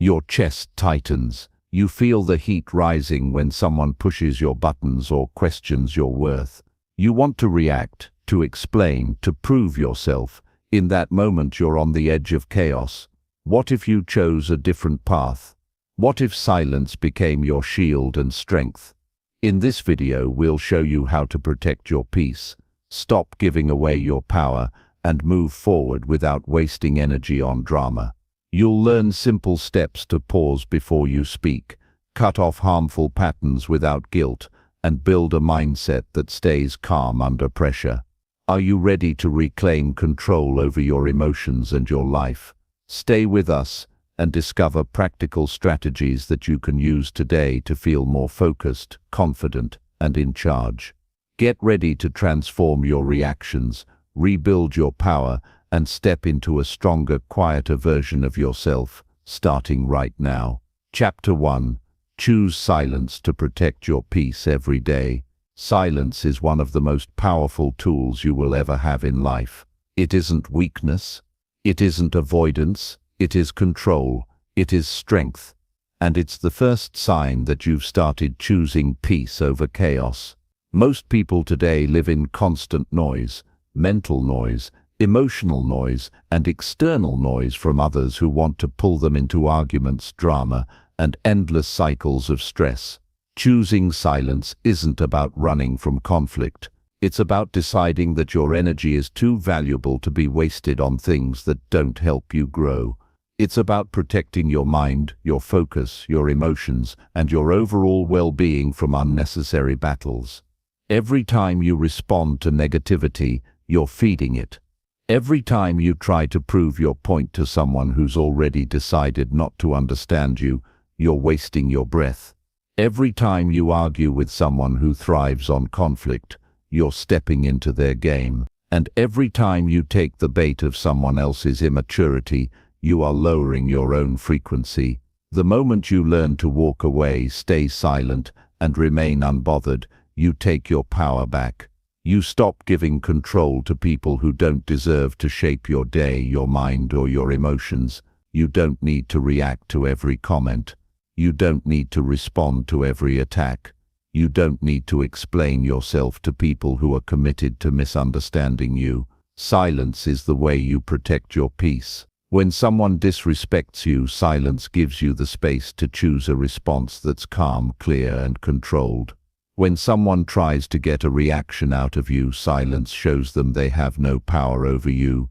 Your chest tightens. You feel the heat rising when someone pushes your buttons or questions your worth. You want to react, to explain, to prove yourself. In that moment you're on the edge of chaos. What if you chose a different path? What if silence became your shield and strength? In this video we'll show you how to protect your peace, stop giving away your power, and move forward without wasting energy on drama. You'll learn simple steps to pause before you speak, cut off harmful patterns without guilt, and build a mindset that stays calm under pressure. Are you ready to reclaim control over your emotions and your life? Stay with us and discover practical strategies that you can use today to feel more focused, confident, and in charge. Get ready to transform your reactions, rebuild your power, and step into a stronger, quieter version of yourself, starting right now. Chapter 1. Choose silence to protect your peace every day. Silence is one of the most powerful tools you will ever have in life. It isn't weakness. It isn't avoidance. It is control. It is strength. And it's the first sign that you've started choosing peace over chaos. Most people today live in constant noise, mental noise, emotional noise, and external noise from others who want to pull them into arguments, drama, and endless cycles of stress. Choosing silence isn't about running from conflict. It's about deciding that your energy is too valuable to be wasted on things that don't help you grow. It's about protecting your mind, your focus, your emotions, and your overall well-being from unnecessary battles. Every time you respond to negativity, you're feeding it. Every time you try to prove your point to someone who's already decided not to understand you, you're wasting your breath. Every time you argue with someone who thrives on conflict, you're stepping into their game. And every time you take the bait of someone else's immaturity, you are lowering your own frequency. The moment you learn to walk away, stay silent, and remain unbothered, you take your power back. You stop giving control to people who don't deserve to shape your day, your mind, or your emotions. You don't need to react to every comment. You don't need to respond to every attack. You don't need to explain yourself to people who are committed to misunderstanding you. Silence is the way you protect your peace. When someone disrespects you, silence gives you the space to choose a response that's calm, clear, and controlled. When someone tries to get a reaction out of you, silence shows them they have no power over you.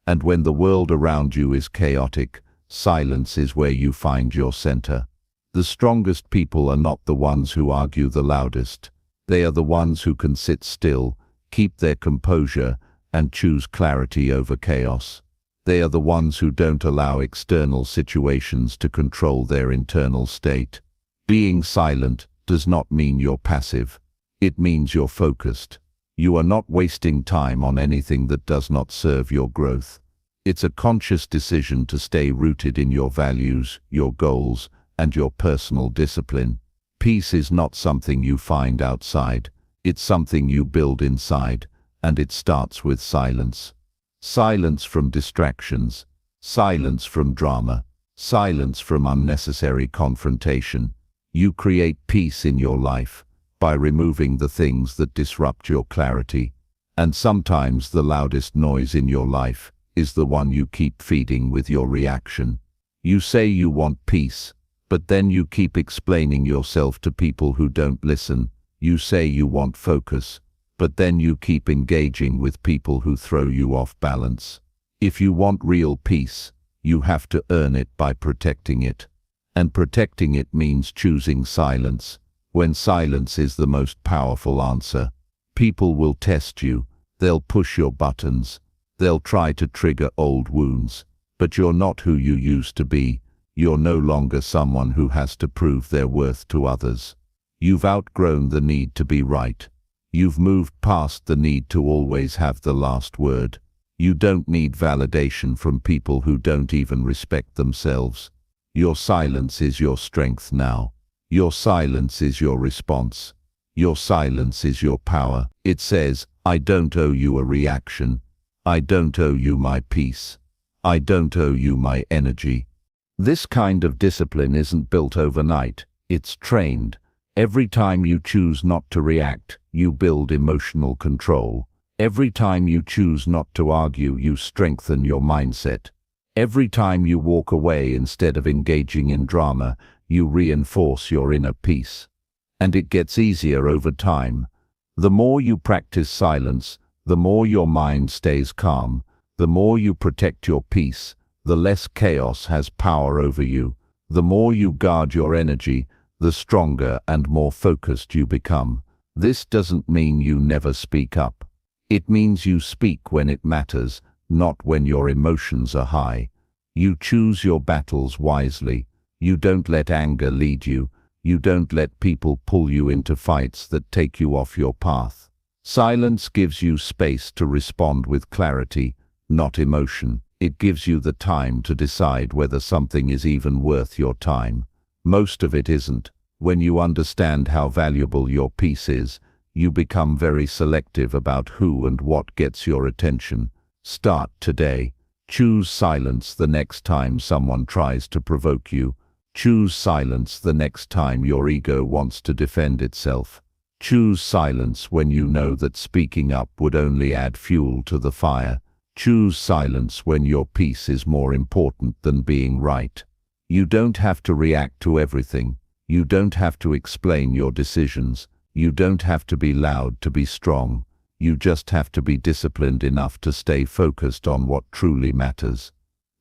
And when the world around you is chaotic, silence is where you find your center. The strongest people are not the ones who argue the loudest. They are the ones who can sit still, keep their composure, and choose clarity over chaos. They are the ones who don't allow external situations to control their internal state. Being silent does not mean you're passive. It means you're focused. You are not wasting time on anything that does not serve your growth. It's a conscious decision to stay rooted in your values, your goals, and your personal discipline. Peace is not something you find outside. It's something you build inside, and it starts with silence. Silence from distractions, silence from drama, silence from unnecessary confrontation. You create peace in your life by removing the things that disrupt your clarity. And sometimes the loudest noise in your life is the one you keep feeding with your reaction. You say you want peace, but then you keep explaining yourself to people who don't listen. You say you want focus, but then you keep engaging with people who throw you off balance. If you want real peace, you have to earn it by protecting it. And protecting it means choosing silence, when silence is the most powerful answer. People will test you, they'll push your buttons, they'll try to trigger old wounds, but you're not who you used to be. You're no longer someone who has to prove their worth to others. You've outgrown the need to be right. You've moved past the need to always have the last word. You don't need validation from people who don't even respect themselves. Your silence is your strength now. Your silence is your response. Your silence is your power. It says, I don't owe you a reaction. I don't owe you my peace. I don't owe you my energy. This kind of discipline isn't built overnight, it's trained. Every time you choose not to react, you build emotional control. Every time you choose not to argue, you strengthen your mindset. Every time you walk away instead of engaging in drama, you reinforce your inner peace. And it gets easier over time. The more you practice silence, the more your mind stays calm. The more you protect your peace, the less chaos has power over you. The more you guard your energy, the stronger and more focused you become. This doesn't mean you never speak up. It means you speak when it matters, not when your emotions are high. You choose your battles wisely. You don't let anger lead you. You don't let people pull you into fights that take you off your path. Silence gives you space to respond with clarity, not emotion. It gives you the time to decide whether something is even worth your time. Most of it isn't. When you understand how valuable your peace is, you become very selective about who and what gets your attention. Start today. Choose silence the next time someone tries to provoke you. Choose silence the next time your ego wants to defend itself. Choose silence when you know that speaking up would only add fuel to the fire. Choose silence when your peace is more important than being right. You don't have to react to everything. You don't have to explain your decisions. You don't have to be loud to be strong. You just have to be disciplined enough to stay focused on what truly matters.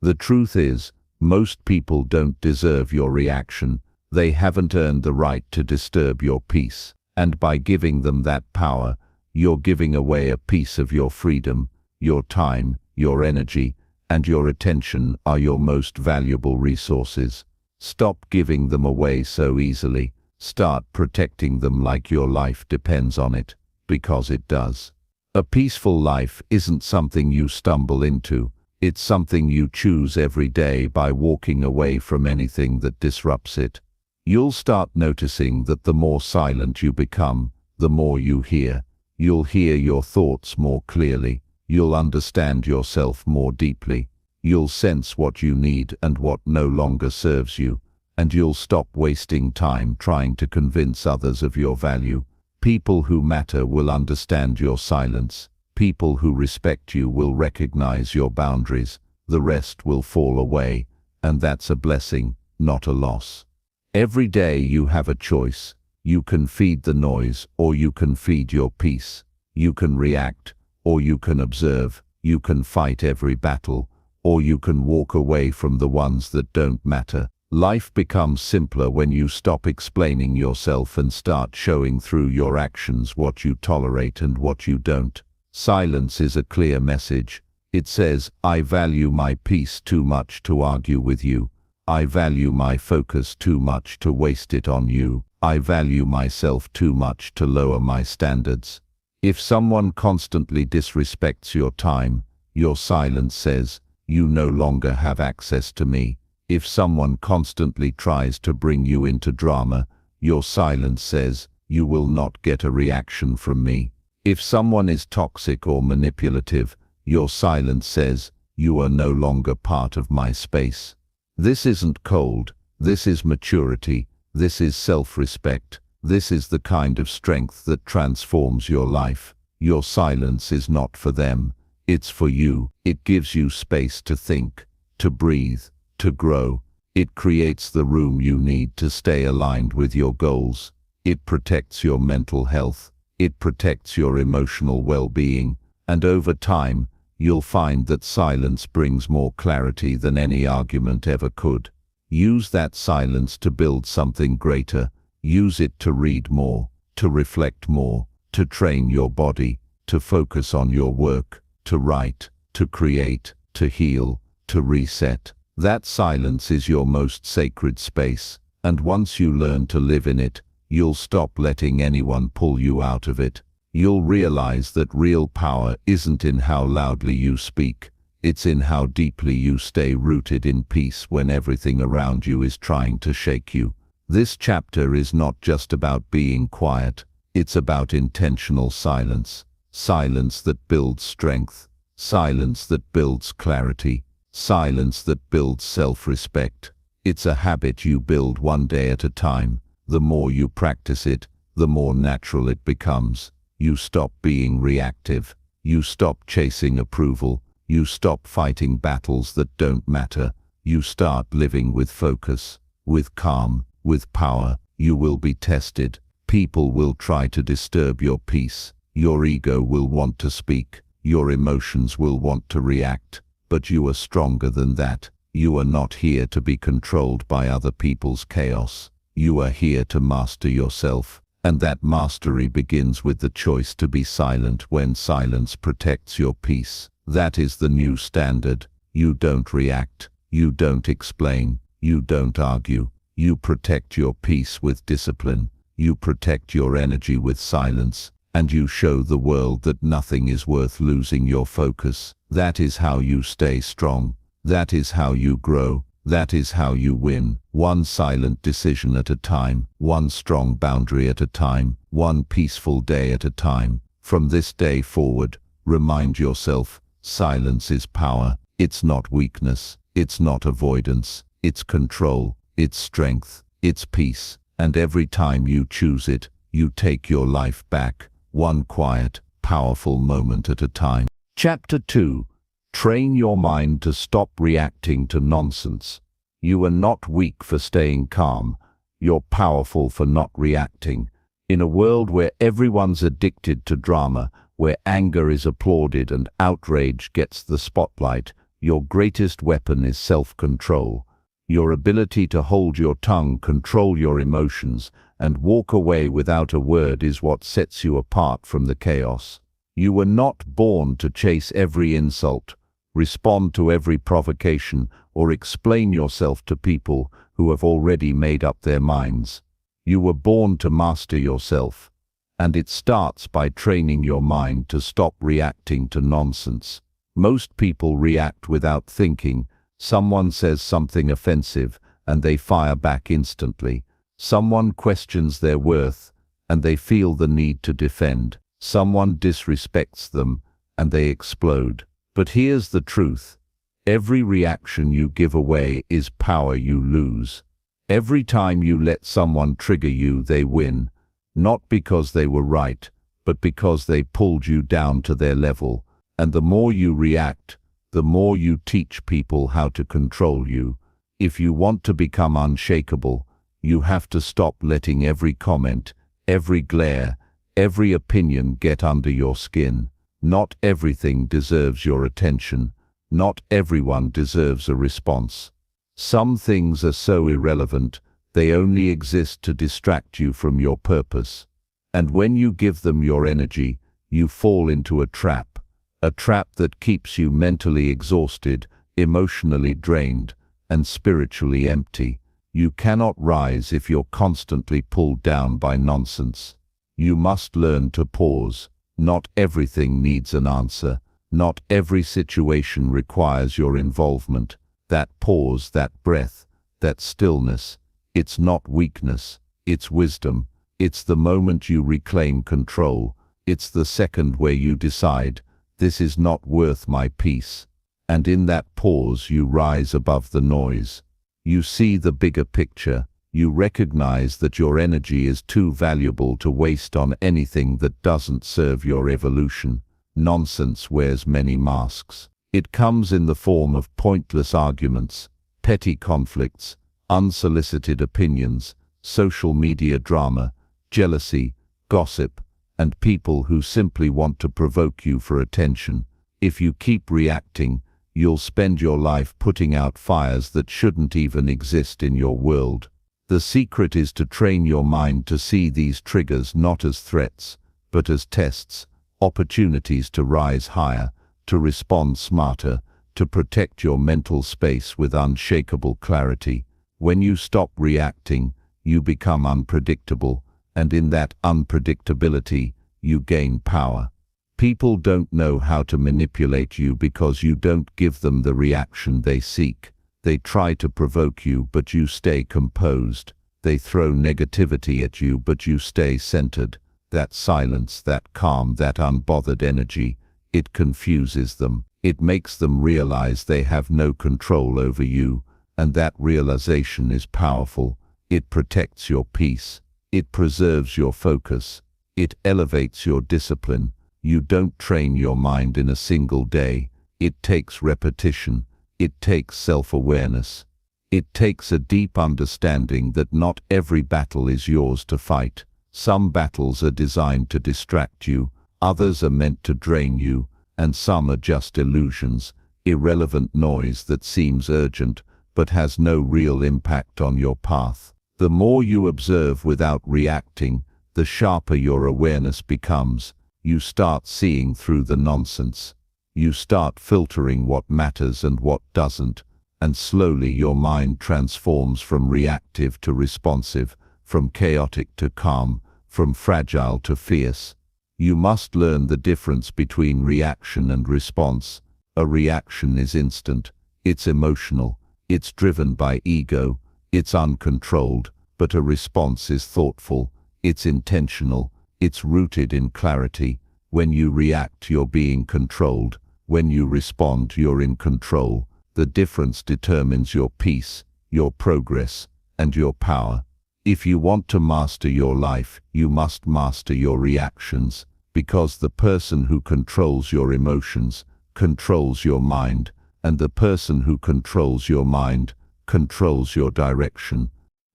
The truth is, most people don't deserve your reaction. They haven't earned the right to disturb your peace. And by giving them that power, you're giving away a piece of your freedom. Your time, your energy, and your attention are your most valuable resources. Stop giving them away so easily. Start protecting them like your life depends on it, because it does. A peaceful life isn't something you stumble into. It's something you choose every day by walking away from anything that disrupts it. You'll start noticing that the more silent you become, the more you hear. You'll hear your thoughts more clearly. You'll understand yourself more deeply. You'll sense what you need and what no longer serves you. And you'll stop wasting time trying to convince others of your value. People who matter will understand your silence. People who respect you will recognize your boundaries. The rest will fall away, and that's a blessing, not a loss. Every day you have a choice. You can feed the noise, or you can feed your peace. You can react, or you can observe. You can fight every battle, or you can walk away from the ones that don't matter. Life becomes simpler when you stop explaining yourself and start showing through your actions what you tolerate and what you don't. Silence is a clear message. It says, I value my peace too much to argue with you. I value my focus too much to waste it on you. I value myself too much to lower my standards. If someone constantly disrespects your time, your silence says, you no longer have access to me. If someone constantly tries to bring you into drama, your silence says, you will not get a reaction from me. If someone is toxic or manipulative, your silence says, you are no longer part of my space. This isn't cold. This is maturity. This is self-respect. This is the kind of strength that transforms your life. Your silence is not for them. It's for you. It gives you space to think, to breathe, to grow. It creates the room you need to stay aligned with your goals. It protects your mental health. It protects your emotional well-being. And over time, you'll find that silence brings more clarity than any argument ever could. Use that silence to build something greater. Use it to read more, to reflect more, to train your body, to focus on your work, to write, to create, to heal, to reset. That silence is your most sacred space, and once you learn to live in it, you'll stop letting anyone pull you out of it. You'll realize that real power isn't in how loudly you speak, it's in how deeply you stay rooted in peace when everything around you is trying to shake you. This chapter is not just about being quiet, it's about intentional silence. Silence that builds strength, silence that builds clarity, silence that builds self-respect. It's a habit you build one day at a time. The more you practice it, the more natural it becomes. You stop being reactive. You stop chasing approval. You stop fighting battles that don't matter. You start living with focus, with calm, with power. You will be tested. People will try to disturb your peace. Your ego will want to speak. Your emotions will want to react. But you are stronger than that. You are not here to be controlled by other people's chaos. You are here to master yourself. And that mastery begins with the choice to be silent when silence protects your peace. That is the new standard. You don't react. You don't explain. You don't argue. You protect your peace with discipline. You protect your energy with silence. And you show the world that nothing is worth losing your focus. That is how you stay strong. That is how you grow. That is how you win. One silent decision at a time. One strong boundary at a time. One peaceful day at a time. From this day forward, remind yourself, silence is power. It's not weakness. It's not avoidance. It's control. It's strength. It's peace. And every time you choose it, you take your life back, one quiet, powerful moment at a time. Chapter 2. Train your mind to stop reacting to nonsense. You are not weak for staying calm. You're powerful for not reacting. In a world where everyone's addicted to drama, where anger is applauded and outrage gets the spotlight, your greatest weapon is self-control. Your ability to hold your tongue, control your emotions, and walk away without a word is what sets you apart from the chaos. You were not born to chase every insult, respond to every provocation, or explain yourself to people who have already made up their minds. You were born to master yourself, and it starts by training your mind to stop reacting to nonsense. Most people react without thinking. Someone says something offensive, and they fire back instantly. Someone questions their worth, and they feel the need to defend. Someone disrespects them, and they explode. But here's the truth. Every reaction you give away is power you lose. Every time you let someone trigger you, they win, not because they were right, but because they pulled you down to their level. And the more you react, the more you teach people how to control you. If you want to become unshakable, you have to stop letting every comment, every glare, every opinion get under your skin. Not everything deserves your attention. Not everyone deserves a response. Some things are so irrelevant, they only exist to distract you from your purpose. And when you give them your energy, you fall into a trap that keeps you mentally exhausted, emotionally drained, and spiritually empty. You cannot rise if you're constantly pulled down by nonsense. You must learn to pause. Not everything needs an answer. Not every situation requires your involvement. That pause, that breath, that stillness, it's not weakness, it's wisdom. It's the moment you reclaim control. It's the second where you decide, this is not worth my peace. And in that pause you rise above the noise. You see the bigger picture. You recognize that your energy is too valuable to waste on anything that doesn't serve your evolution. Nonsense wears many masks. It comes in the form of pointless arguments, petty conflicts, unsolicited opinions, social media drama, jealousy, gossip, and people who simply want to provoke you for attention. If you keep reacting, you'll spend your life putting out fires that shouldn't even exist in your world. The secret is to train your mind to see these triggers not as threats, but as tests, opportunities to rise higher, to respond smarter, to protect your mental space with unshakable clarity. When you stop reacting, you become unpredictable, and in that unpredictability, you gain power. People don't know how to manipulate you because you don't give them the reaction they seek. They try to provoke you, but you stay composed. They throw negativity at you, but you stay centered. That silence, that calm, that unbothered energy, it confuses them. It makes them realize they have no control over you, And that realization is powerful. It protects your peace. It preserves your focus. It elevates your discipline. You don't train your mind in a single day. It takes repetition. It takes self-awareness. It takes a deep understanding that not every battle is yours to fight. Some battles are designed to distract you, others are meant to drain you, and some are just illusions, irrelevant noise that seems urgent but has no real impact on your path. The more you observe without reacting, the sharper your awareness becomes. You start seeing through the nonsense. You start filtering what matters and what doesn't, and slowly your mind transforms from reactive to responsive, from chaotic to calm, from fragile to fierce. You must learn the difference between reaction and response. A reaction is instant, it's emotional, it's driven by ego, it's uncontrolled, but a response is thoughtful, it's intentional, it's rooted in clarity. When you react, you're being controlled. When you respond, you're in control. The difference determines your peace, your progress, and your power. If you want to master your life, you must master your reactions, because the person who controls your emotions controls your mind, and the person who controls your mind controls your direction.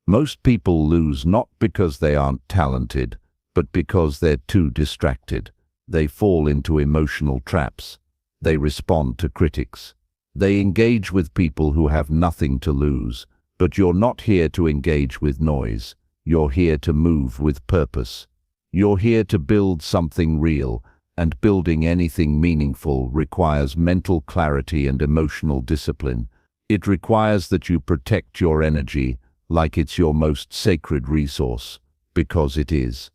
Most people lose not because they aren't talented, but because they're too distracted. They fall into emotional traps. They respond to critics. They engage with people who have nothing to lose. But you're not here to engage with noise. You're here to move with purpose. You're here to build something real, and building anything meaningful requires mental clarity and emotional discipline. It requires that you protect your energy like it's your most sacred resource, because it is.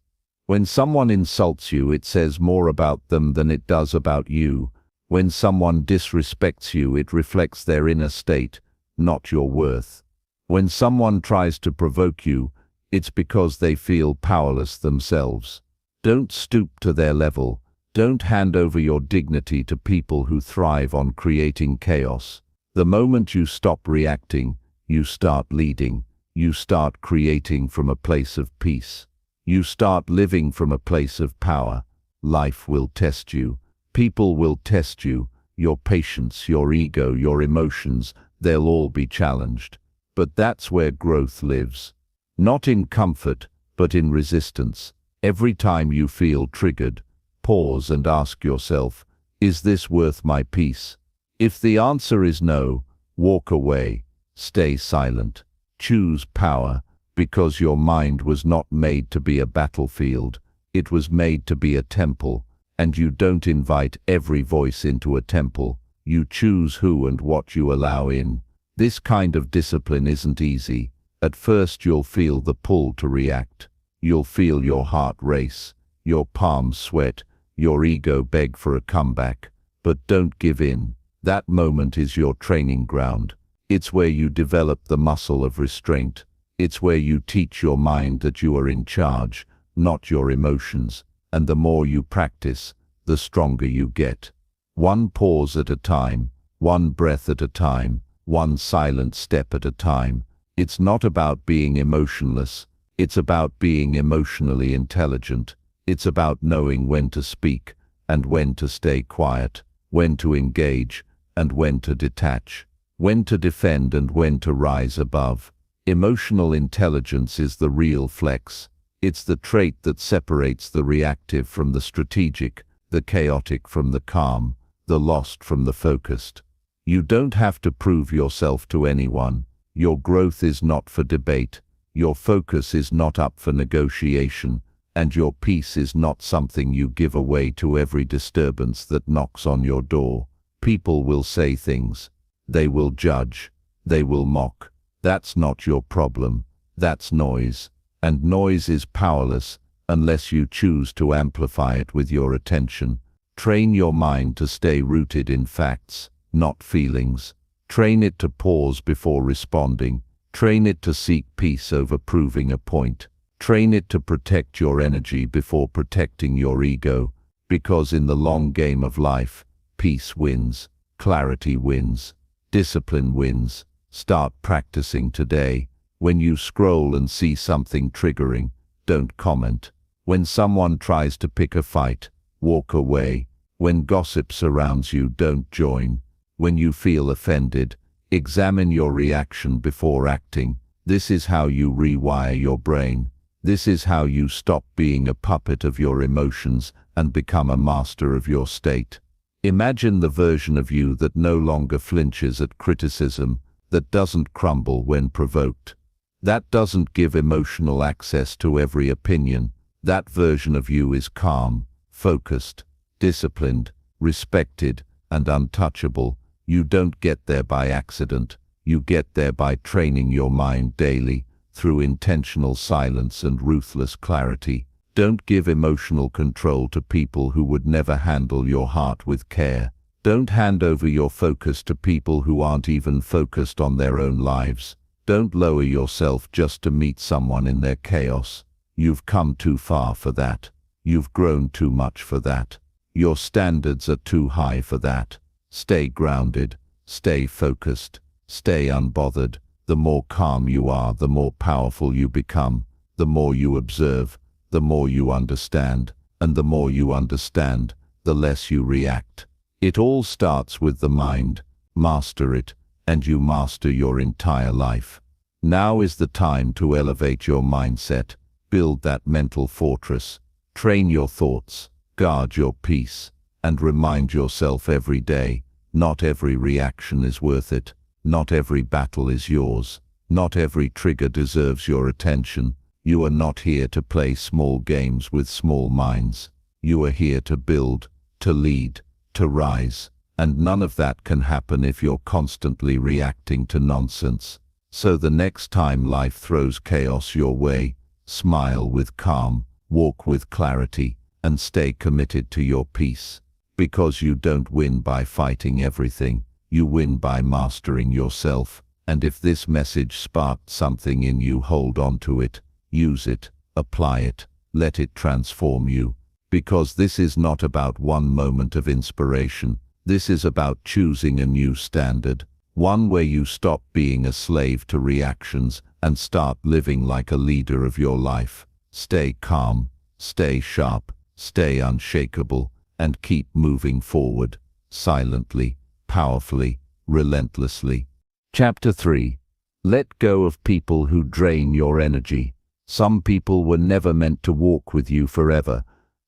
When someone insults you, it says more about them than it does about you. When someone disrespects you, it reflects their inner state, not your worth. When someone tries to provoke you, it's because they feel powerless themselves. Don't stoop to their level. Don't hand over your dignity to people who thrive on creating chaos. The moment you stop reacting, you start leading. You start creating from a place of peace. You start living from a place of power. Life will test you. People will test you. Your patience, your ego, your emotions, they'll all be challenged. But that's where growth lives. Not in comfort, but in resistance. Every time you feel triggered, pause and ask yourself, is this worth my peace? If the answer is no, walk away. Stay silent. Choose power, because your mind was not made to be a battlefield. It was made to be a temple, and you don't invite every voice into a temple. You choose who and what you allow in. This kind of discipline isn't easy. At first you'll feel the pull to react. You'll feel your heart race, your palms sweat, your ego beg for a comeback. But don't give in. That moment is your training ground. It's where you develop the muscle of restraint. It's where you teach your mind that you are in charge, not your emotions. And the more you practice, the stronger you get. One pause at a time, one breath at a time, one silent step at a time. It's not about being emotionless. It's about being emotionally intelligent. It's about knowing when to speak and when to stay quiet, when to engage and when to detach, when to defend and when to rise above. Emotional intelligence is the real flex. It's the trait that separates the reactive from the strategic, the chaotic from the calm, the lost from the focused. You don't have to prove yourself to anyone. Your growth is not for debate. Your focus is not up for negotiation. And your peace is not something you give away to every disturbance that knocks on your door. People will say things. They will judge. They will mock. That's not your problem. That's noise. And noise is powerless unless you choose to amplify it with your attention. Train your mind to stay rooted in facts, not feelings. Train it to pause before responding. Train it to seek peace over proving a point. Train it to protect your energy before protecting your ego, because in the long game of life, peace wins, clarity wins, discipline wins, Start practicing today. When you scroll and see something triggering, don't comment. When someone tries to pick a fight, walk away. When gossip surrounds you, don't join. When you feel offended, examine your reaction before acting. This is how you rewire your brain. This is how you stop being a puppet of your emotions and become a master of your state. Imagine the version of you that no longer flinches at criticism, that doesn't crumble when provoked, that doesn't give emotional access to every opinion. That version of you is calm, focused, disciplined, respected, and untouchable. You don't get there by accident. You get there by training your mind daily, through intentional silence and ruthless clarity. Don't give emotional control to people who would never handle your heart with care. Don't hand over your focus to people who aren't even focused on their own lives. Don't lower yourself just to meet someone in their chaos. You've come too far for that. You've grown too much for that. Your standards are too high for that. Stay grounded. Stay focused. Stay unbothered. The more calm you are, the more powerful you become. The more you observe, the more you understand. And the more you understand, the less you react. It all starts with the mind. Master it, and you master your entire life. Now is the time to elevate your mindset. Build that mental fortress. Train your thoughts. Guard your peace. And remind yourself every day, not every reaction is worth it. Not every battle is yours. Not every trigger deserves your attention. You are not here to play small games with small minds. You are here to build, to lead, to rise. And none of that can happen if you're constantly reacting to nonsense. So the next time life throws chaos your way, smile with calm, walk with clarity, and stay committed to your peace. Because you don't win by fighting everything. You win by mastering yourself. And if this message sparked something in you, hold on to it. Use it. Apply it. Let it transform you. Because this is not about one moment of inspiration. This is about choosing a new standard. One where you stop being a slave to reactions and start living like a leader of your life. Stay calm. Stay sharp. Stay unshakable. And keep moving forward. Silently. Powerfully, relentlessly. Chapter 3. Let go of people who drain your energy. Some people were never meant to walk with you forever.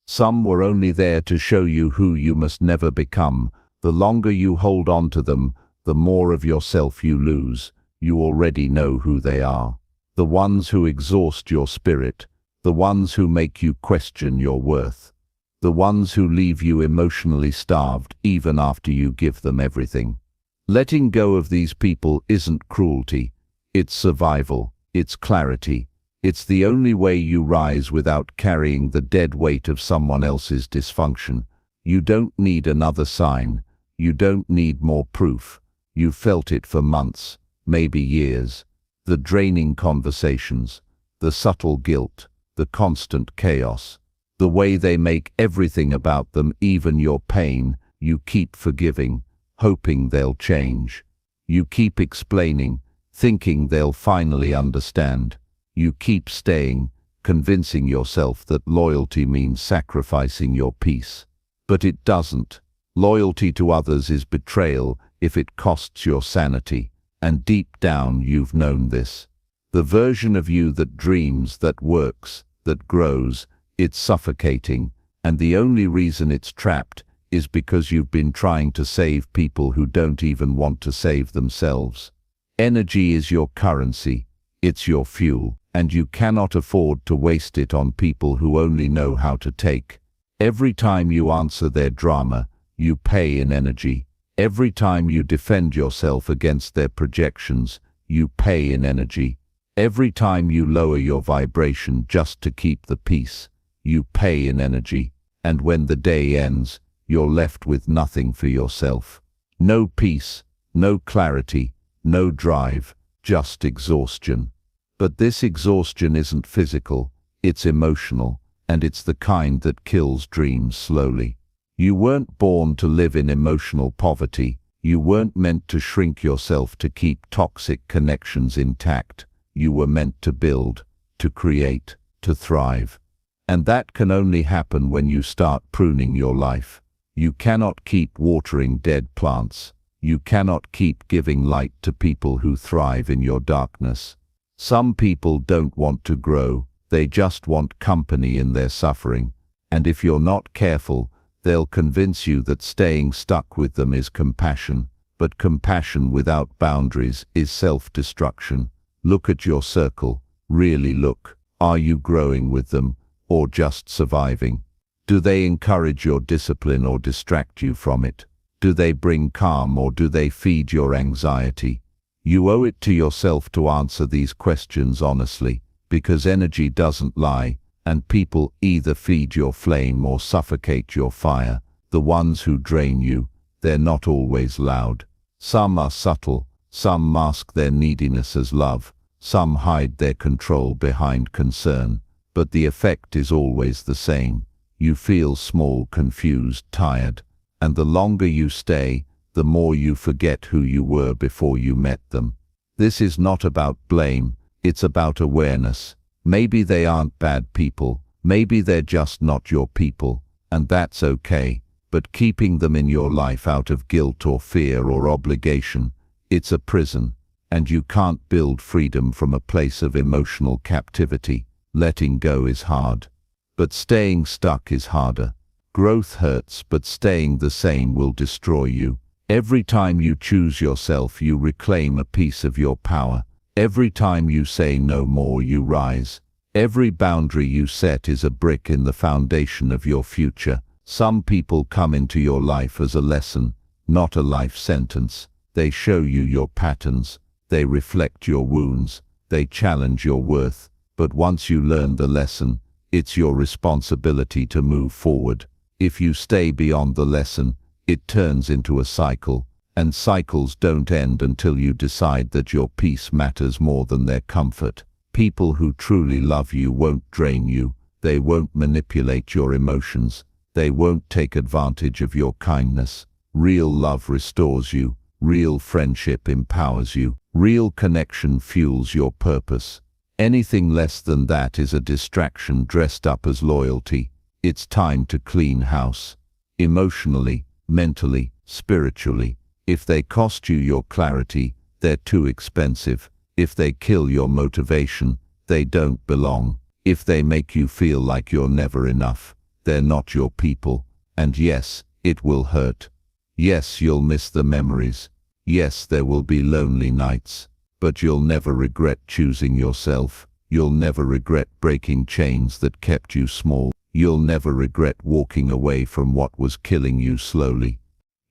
Some were only there to show you who you must never become. The longer you hold on to them, the more of yourself you lose. You already know who they are. The ones who exhaust your spirit. The ones who make you question your worth. The ones who leave you emotionally starved even after you give them everything. Letting go of these people isn't cruelty. It's survival. It's clarity. It's the only way you rise without carrying the dead weight of someone else's dysfunction. You don't need another sign. You don't need more proof. You felt it for months, maybe years. The draining conversations, the subtle guilt, the constant chaos. The way they make everything about them, even your pain. You keep forgiving, hoping they'll change. You keep explaining, thinking they'll finally understand. You keep staying, convincing yourself that loyalty means sacrificing your peace. But it doesn't. Loyalty to others is betrayal if it costs your sanity. And deep down you've known this. The version of you that dreams, that works, that grows, it's suffocating, and the only reason it's trapped is because you've been trying to save people who don't even want to save themselves. Energy is your currency, it's your fuel, and you cannot afford to waste it on people who only know how to take. Every time you answer their drama, you pay in energy. Every time you defend yourself against their projections, you pay in energy. Every time you lower your vibration just to keep the peace, you pay in energy. And when the day ends, you're left with nothing for yourself. No peace, no clarity, no drive, just exhaustion. But this exhaustion isn't physical, it's emotional, and it's the kind that kills dreams slowly. You weren't born to live in emotional poverty. You weren't meant to shrink yourself to keep toxic connections intact. You were meant to build, to create, to thrive. And that can only happen when you start pruning your life. You cannot keep watering dead plants. You cannot keep giving light to people who thrive in your darkness. Some people don't want to grow, they just want company in their suffering. And if you're not careful, they'll convince you that staying stuck with them is compassion. But compassion without boundaries is self-destruction. Look at your circle. Really look. Are you growing with them, or just surviving? Do they encourage your discipline or distract you from it? Do they bring calm or do they feed your anxiety? You owe it to yourself to answer these questions honestly, because energy doesn't lie, and people either feed your flame or suffocate your fire. The ones who drain you, they're not always loud. Some are subtle, some mask their neediness as love, some hide their control behind concern, but the effect is always the same. You feel small, confused, tired, and the longer you stay, the more you forget who you were before you met them. This is not about blame, it's about awareness. Maybe they aren't bad people, maybe they're just not your people, and that's okay. But keeping them in your life out of guilt or fear or obligation, it's a prison, and you can't build freedom from a place of emotional captivity. Letting go is hard, but staying stuck is harder. Growth hurts, but staying the same will destroy you. Every time you choose yourself, you reclaim a piece of your power. Every time you say no more, you rise. Every boundary you set is a brick in the foundation of your future. Some people come into your life as a lesson, not a life sentence. They show you your patterns. They reflect your wounds. They challenge your worth. But once you learn the lesson, it's your responsibility to move forward. If you stay beyond the lesson, it turns into a cycle, and cycles don't end until you decide that your peace matters more than their comfort. People who truly love you won't drain you. They won't manipulate your emotions. They won't take advantage of your kindness. Real love restores you. Real friendship empowers you. Real connection fuels your purpose. Anything less than that is a distraction dressed up as loyalty. It's time to clean house. Emotionally, mentally, spiritually. If they cost you your clarity, they're too expensive. If they kill your motivation, they don't belong. If they make you feel like you're never enough, they're not your people. And yes, it will hurt. Yes, you'll miss the memories. Yes, there will be lonely nights. But you'll never regret choosing yourself. You'll never regret breaking chains that kept you small. You'll never regret walking away from what was killing you slowly.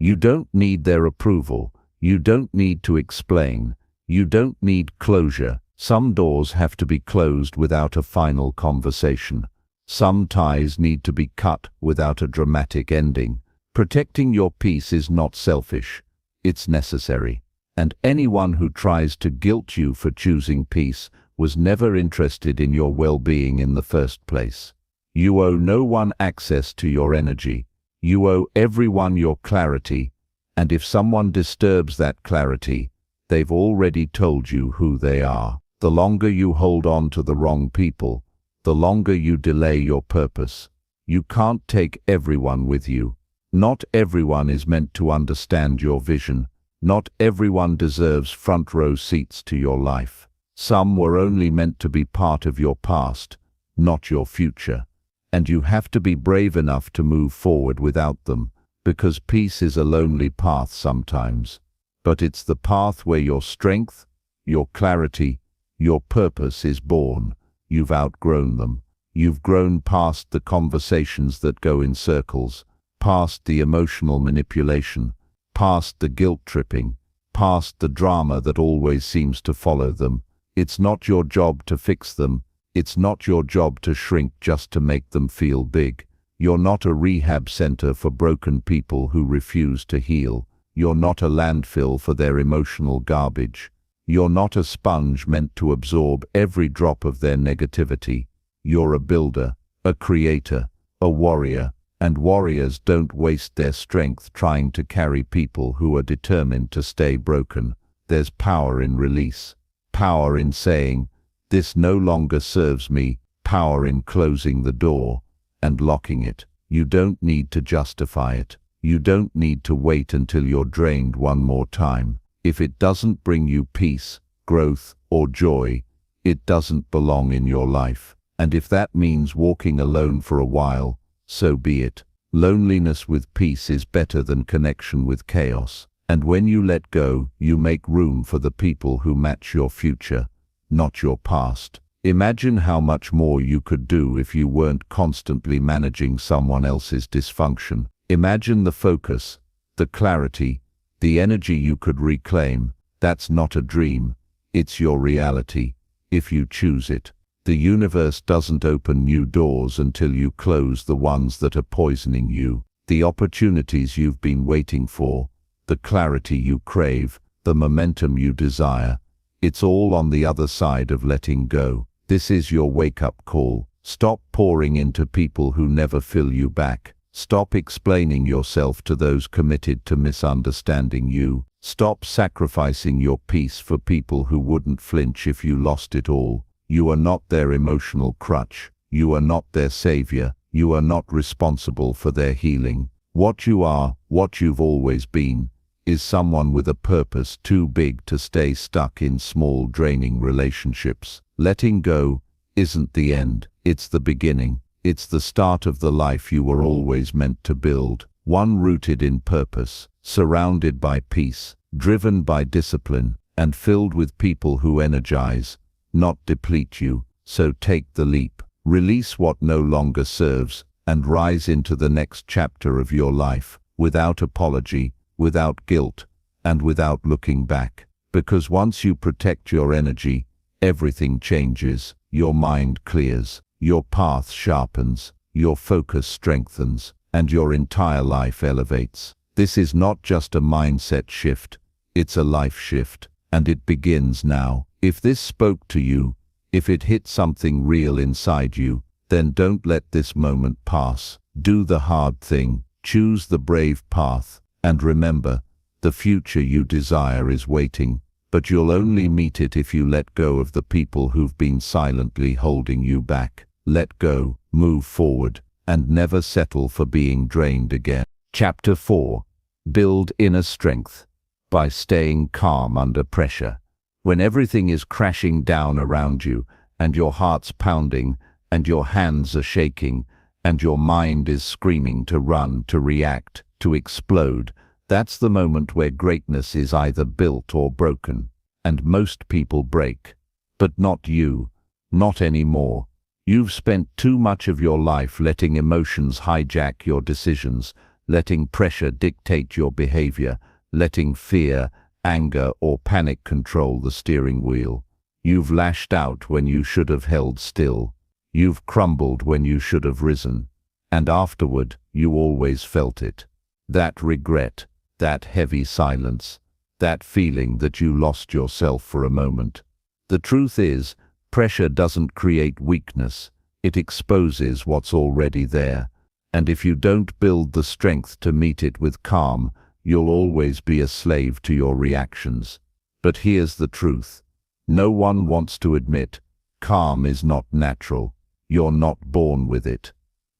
You don't need their approval. You don't need to explain. You don't need closure. Some doors have to be closed without a final conversation. Some ties need to be cut without a dramatic ending. Protecting your peace is not selfish. It's necessary. And anyone who tries to guilt you for choosing peace was never interested in your well-being in the first place. You owe no one access to your energy. You owe everyone your clarity. And if someone disturbs that clarity, they've already told you who they are. The longer you hold on to the wrong people, the longer you delay your purpose. You can't take everyone with you. Not everyone is meant to understand your vision. Not everyone deserves front row seats to your life. Some were only meant to be part of your past, not your future. And you have to be brave enough to move forward without them, because peace is a lonely path sometimes. But it's the path where your strength, your clarity, your purpose is born. You've outgrown them. You've grown past the conversations that go in circles, past the emotional manipulation, past the guilt tripping, past the drama that always seems to follow them. It's not your job to fix them. It's not your job to shrink just to make them feel big. You're not a rehab center for broken people who refuse to heal. You're not a landfill for their emotional garbage. You're not a sponge meant to absorb every drop of their negativity. You're a builder, a creator, a warrior, And warriors don't waste their strength trying to carry people who are determined to stay broken. There's power in release, power in saying, "This no longer serves me," power in closing the door and locking it. You don't need to justify it. You don't need to wait until you're drained one more time. If it doesn't bring you peace, growth, or joy, it doesn't belong in your life. And if that means walking alone for a while, so be it. Loneliness with peace is better than connection with chaos. And when you let go, you make room for the people who match your future, not your past. Imagine how much more you could do if you weren't constantly managing someone else's dysfunction. Imagine the focus, the clarity, the energy you could reclaim. That's not a dream. It's your reality, if you choose it. The universe doesn't open new doors until you close the ones that are poisoning you. The opportunities you've been waiting for, the clarity you crave, the momentum you desire, it's all on the other side of letting go. This is your wake-up call. Stop pouring into people who never fill you back. Stop explaining yourself to those committed to misunderstanding you. Stop sacrificing your peace for people who wouldn't flinch if you lost it all. You are not their emotional crutch. You are not their savior. You are not responsible for their healing. What you are, what you've always been, is someone with a purpose too big to stay stuck in small, draining relationships. Letting go isn't the end, it's the beginning. It's the start of the life you were always meant to build, one rooted in purpose, surrounded by peace, driven by discipline, and filled with people who energize, not deplete you. So take the leap, release what no longer serves, and rise into the next chapter of your life, without apology, without guilt, and without looking back. Because once you protect your energy, everything changes. Your mind clears, your path sharpens, your focus strengthens, and your entire life elevates. This is not just a mindset shift, it's a life shift, and it begins now. If this spoke to you, if it hit something real inside you, then don't let this moment pass. Do the hard thing, choose the brave path, and remember, the future you desire is waiting, but you'll only meet it if you let go of the people who've been silently holding you back. Let go, move forward, and never settle for being drained again. Chapter 4. Build Inner Strength by Staying Calm Under Pressure. When everything is crashing down around you, and your heart's pounding, and your hands are shaking, and your mind is screaming to run, to react, to explode, that's the moment where greatness is either built or broken. And most people break. But not you. Not anymore. You've spent too much of your life letting emotions hijack your decisions, letting pressure dictate your behavior, letting fear, anger, or panic control the steering wheel. You've lashed out when you should have held still. You've crumbled when you should have risen. And afterward, you always felt it. That regret, that heavy silence, that feeling that you lost yourself for a moment. The truth is, pressure doesn't create weakness, it exposes what's already there. And if you don't build the strength to meet it with calm, you'll always be a slave to your reactions. But here's the truth. No one wants to admit, calm is not natural. You're not born with it.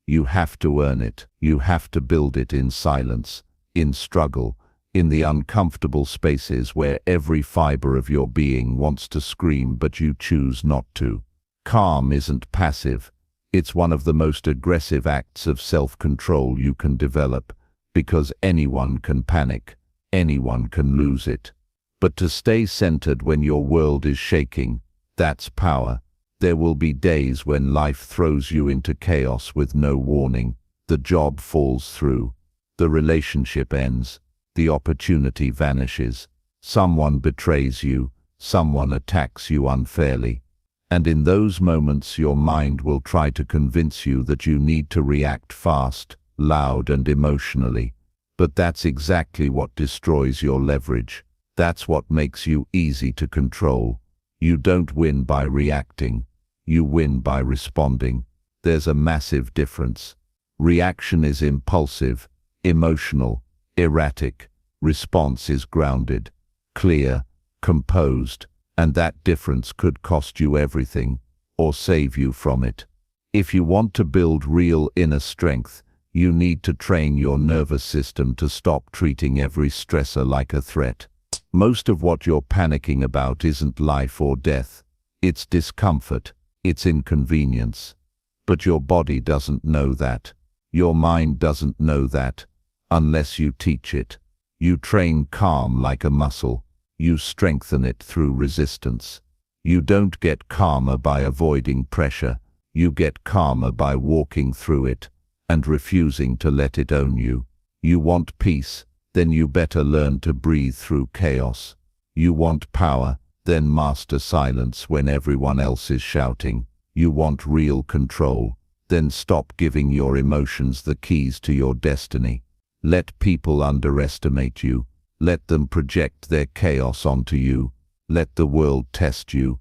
You have to earn it. You have to build it in silence, in struggle, in the uncomfortable spaces where every fiber of your being wants to scream but you choose not to. Calm isn't passive. It's one of the most aggressive acts of self-control you can develop, because anyone can panic, anyone can lose it. But to stay centered when your world is shaking, that's power. There will be days when life throws you into chaos with no warning. The job falls through. The relationship ends. The opportunity vanishes. Someone betrays you. Someone attacks you unfairly. And in those moments your mind will try to convince you that you need to react fast, loud, and emotionally. But that's exactly what destroys your leverage. That's what makes you easy to control. You don't win by reacting. You win by responding. There's a massive difference. Reaction is impulsive, emotional, erratic. Response is grounded, clear, composed, and that difference could cost you everything or save you from it. If you want to build real inner strength, you need to train your nervous system to stop treating every stressor like a threat. Most of what you're panicking about isn't life or death. It's discomfort, it's inconvenience. But your body doesn't know that. Your mind doesn't know that, unless you teach it. You train calm like a muscle. You strengthen it through resistance. You don't get calmer by avoiding pressure. You get calmer by walking through it and refusing to let it own you. You want peace, then you better learn to breathe through chaos. You want power, then master silence when everyone else is shouting. You want real control, then stop giving your emotions the keys to your destiny. Let people underestimate you. Let them project their chaos onto you. Let the world test you.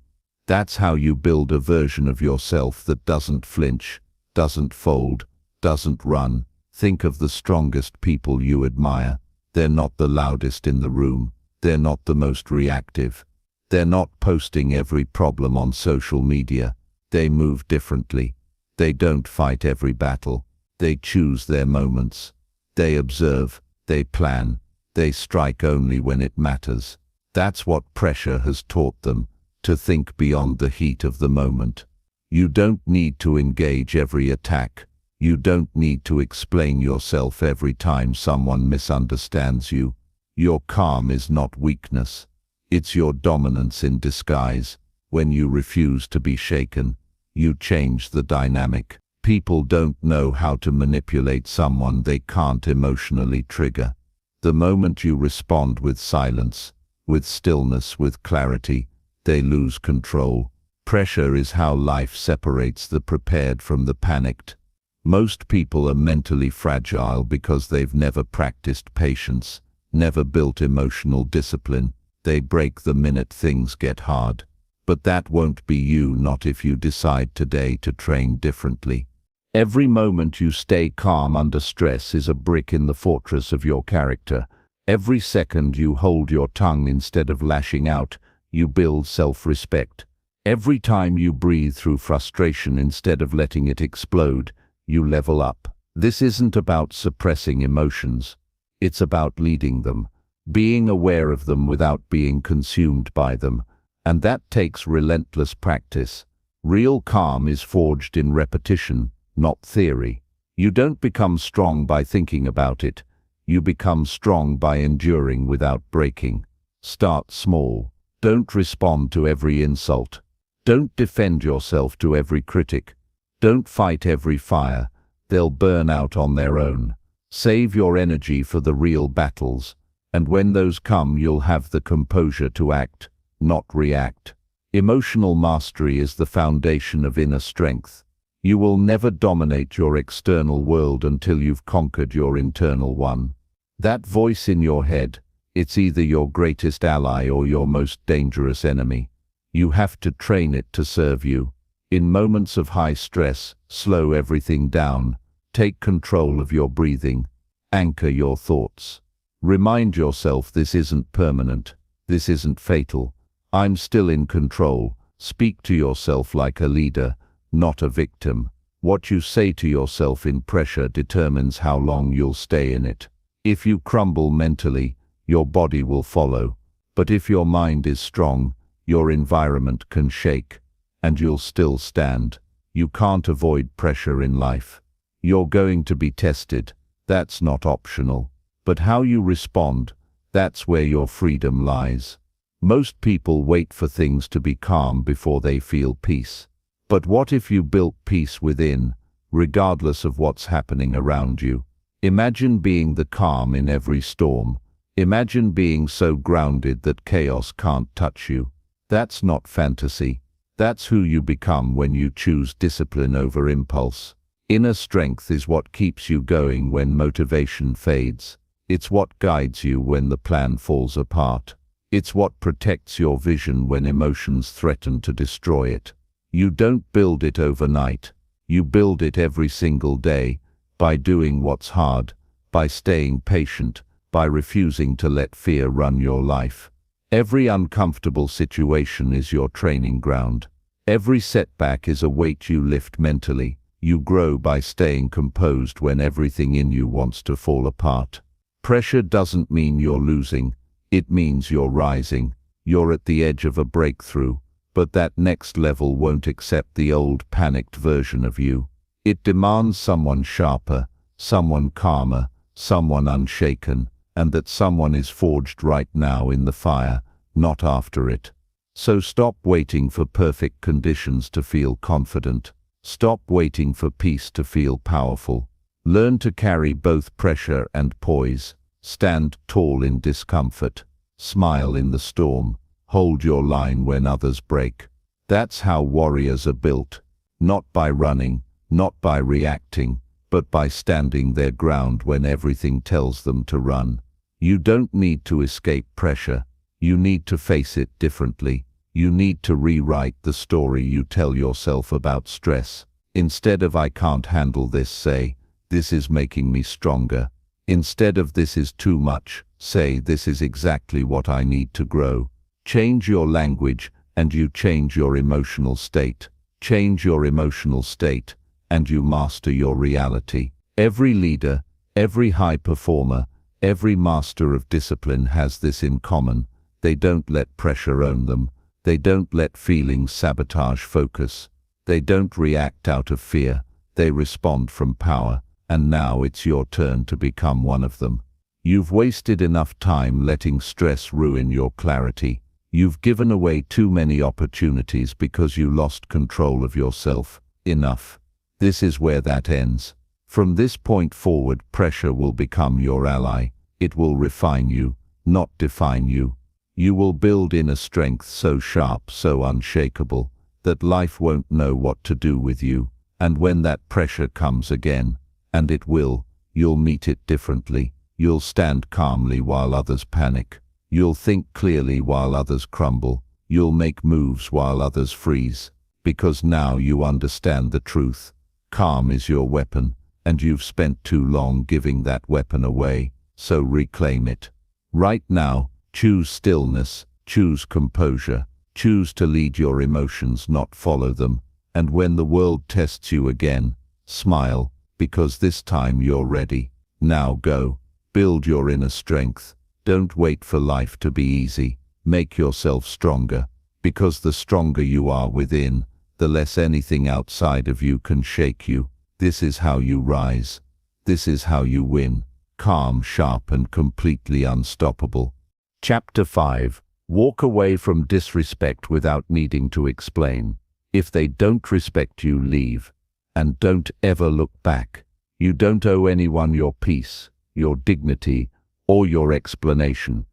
That's how you build a version of yourself that doesn't flinch, doesn't fold, doesn't run. Think of the strongest people you admire. They're not the loudest in the room. They're not the most reactive. They're not posting every problem on social media. They move differently. They don't fight every battle. They choose their moments. They observe. They plan. They strike only when it matters. That's what pressure has taught them, to think beyond the heat of the moment. You don't need to engage every attack. You don't need to explain yourself every time someone misunderstands you. Your calm is not weakness. It's your dominance in disguise. When you refuse to be shaken, you change the dynamic. People don't know how to manipulate someone they can't emotionally trigger. The moment you respond with silence, with stillness, with clarity, they lose control. Pressure is how life separates the prepared from the panicked. Most people are mentally fragile because they've never practiced patience, never built emotional discipline. They break the minute things get hard. But that won't be you, not if you decide today to train differently. Every moment you stay calm under stress is a brick in the fortress of your character. Every second you hold your tongue instead of lashing out, you build self-respect. Every time you breathe through frustration instead of letting it explode, you level up. This isn't about suppressing emotions. It's about leading them, being aware of them without being consumed by them. And that takes relentless practice. Real calm is forged in repetition, not theory. You don't become strong by thinking about it. You become strong by enduring without breaking. Start small. Don't respond to every insult. Don't defend yourself to every critic. Don't fight every fire. They'll burn out on their own. Save your energy for the real battles. And when those come, you'll have the composure to act, not react. Emotional mastery is the foundation of inner strength. You will never dominate your external world until you've conquered your internal one. That voice in your head, it's either your greatest ally or your most dangerous enemy. You have to train it to serve you. In moments of high stress, slow everything down. Take control of your breathing. Anchor your thoughts. Remind yourself this isn't permanent. This isn't fatal. I'm still in control. Speak to yourself like a leader, not a victim. What you say to yourself in pressure determines how long you'll stay in it. If you crumble mentally, your body will follow. But if your mind is strong, your environment can shake, and you'll still stand. You can't avoid pressure in life. You're going to be tested. That's not optional. But how you respond, that's where your freedom lies. Most people wait for things to be calm before they feel peace. But what if you built peace within, regardless of what's happening around you? Imagine being the calm in every storm. Imagine being so grounded that chaos can't touch you. That's not fantasy. That's who you become when you choose discipline over impulse. Inner strength is what keeps you going when motivation fades. It's what guides you when the plan falls apart. It's what protects your vision when emotions threaten to destroy it. You don't build it overnight. You build it every single day, by doing what's hard, by staying patient, by refusing to let fear run your life. Every uncomfortable situation is your training ground. Every setback is a weight you lift mentally. You grow by staying composed when everything in you wants to fall apart. Pressure doesn't mean you're losing. It means you're rising. You're at the edge of a breakthrough, but that next level won't accept the old panicked version of you. It demands someone sharper, someone calmer, someone unshaken, and that someone is forged right now in the fire, not after it. So stop waiting for perfect conditions to feel confident. Stop waiting for peace to feel powerful. Learn to carry both pressure and poise. Stand tall in discomfort. Smile in the storm. Hold your line when others break. That's how warriors are built. Not by running, not by reacting, but by standing their ground when everything tells them to run. You don't need to escape pressure. You need to face it differently. You need to rewrite the story you tell yourself about stress. Instead of "I can't handle this," say, "This is making me stronger." Instead of "This is too much," say, "This is exactly what I need to grow." Change your language and you change your emotional state. Change your emotional state and you master your reality. Every leader, every high performer, every master of discipline has this in common. They don't let pressure own them. They don't let feelings sabotage focus. They don't react out of fear. They respond from power. And now it's your turn to become one of them. You've wasted enough time letting stress ruin your clarity. You've given away too many opportunities because you lost control of yourself. Enough. This is where that ends. From this point forward, pressure will become your ally. It will refine you, not define you. You will build inner strength so sharp, so unshakable, that life won't know what to do with you. And when that pressure comes again, and it will, you'll meet it differently. You'll stand calmly while others panic. You'll think clearly while others crumble. You'll make moves while others freeze. Because now you understand the truth. Calm is your weapon, and you've spent too long giving that weapon away, so reclaim it. Right now, choose stillness, choose composure, choose to lead your emotions, not follow them. And when the world tests you again, smile, because this time you're ready. Now go, build your inner strength. Don't wait for life to be easy. Make yourself stronger, because the stronger you are within, the less anything outside of you can shake you. This is how you rise. This is how you win. Calm, sharp, and completely unstoppable. Chapter 5. Walk away from disrespect without needing to explain. If they don't respect you, leave. And don't ever look back. You don't owe anyone your peace, your dignity, or your explanation.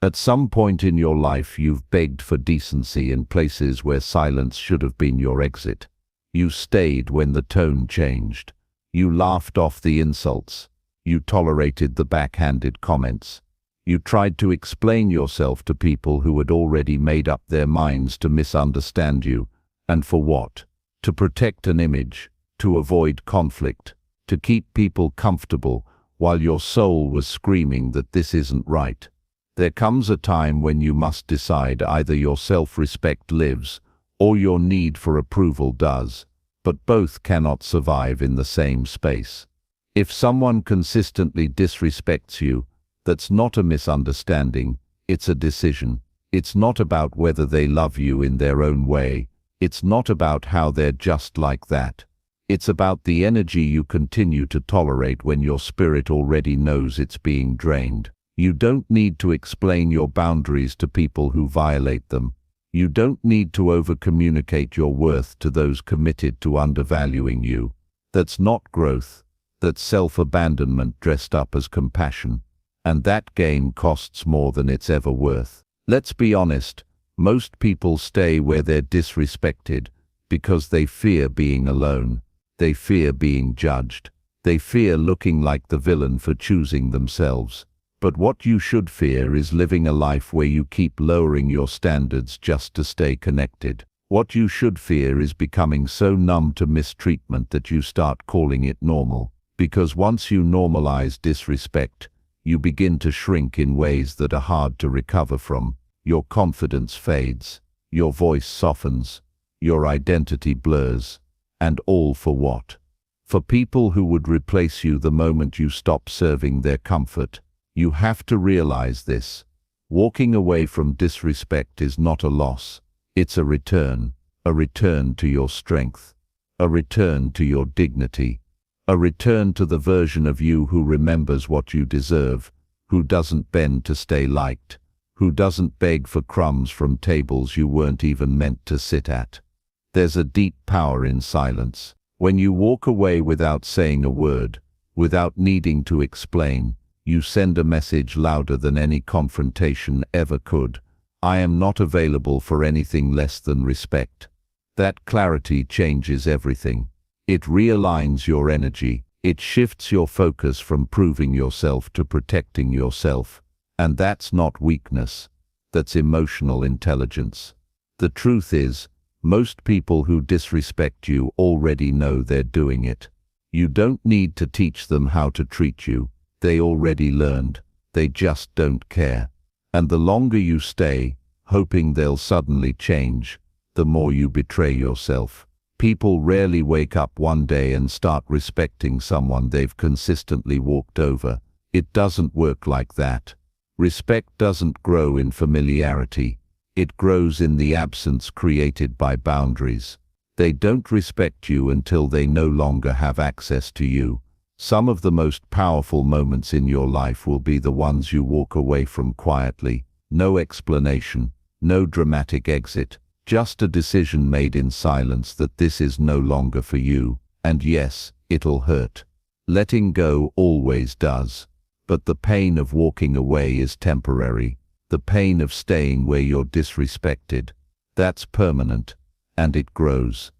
At some point in your life, you've begged for decency in places where silence should have been your exit. You stayed when the tone changed. You laughed off the insults. You tolerated the backhanded comments. You tried to explain yourself to people who had already made up their minds to misunderstand you. And for what? To protect an image, to avoid conflict, to keep people comfortable while your soul was screaming that this isn't right. There comes a time when you must decide either your self-respect lives or your need for approval does, but both cannot survive in the same space. If someone consistently disrespects you, that's not a misunderstanding, it's a decision. It's not about whether they love you in their own way. It's not about how they're just like that. It's about the energy you continue to tolerate when your spirit already knows it's being drained. You don't need to explain your boundaries to people who violate them. You don't need to over-communicate your worth to those committed to undervaluing you. That's not growth. That's self-abandonment dressed up as compassion. And that game costs more than it's ever worth. Let's be honest, most people stay where they're disrespected because they fear being alone. They fear being judged. They fear looking like the villain for choosing themselves. But what you should fear is living a life where you keep lowering your standards just to stay connected. What you should fear is becoming so numb to mistreatment that you start calling it normal. Because once you normalize disrespect, you begin to shrink in ways that are hard to recover from. Your confidence fades, your voice softens, your identity blurs. And all for what? For people who would replace you the moment you stop serving their comfort. You have to realize this. Walking away from disrespect is not a loss. It's a return to your strength, a return to your dignity, a return to the version of you who remembers what you deserve, who doesn't bend to stay liked, who doesn't beg for crumbs from tables you weren't even meant to sit at. There's a deep power in silence. When you walk away without saying a word, without needing to explain, you send a message louder than any confrontation ever could. I am not available for anything less than respect. That clarity changes everything. It realigns your energy. It shifts your focus from proving yourself to protecting yourself. And that's not weakness. That's emotional intelligence. The truth is, most people who disrespect you already know they're doing it. You don't need to teach them how to treat you. They already learned. They just don't care. And the longer you stay, hoping they'll suddenly change, the more you betray yourself. People rarely wake up one day and start respecting someone they've consistently walked over. It doesn't work like that. Respect doesn't grow in familiarity. It grows in the absence created by boundaries. They don't respect you until they no longer have access to you. Some of the most powerful moments in your life will be the ones you walk away from quietly. No explanation, no dramatic exit, just a decision made in silence that this is no longer for you. And yes, it'll hurt. Letting go always does. But the pain of walking away is temporary. The pain of staying where you're disrespected, that's permanent, and it grows.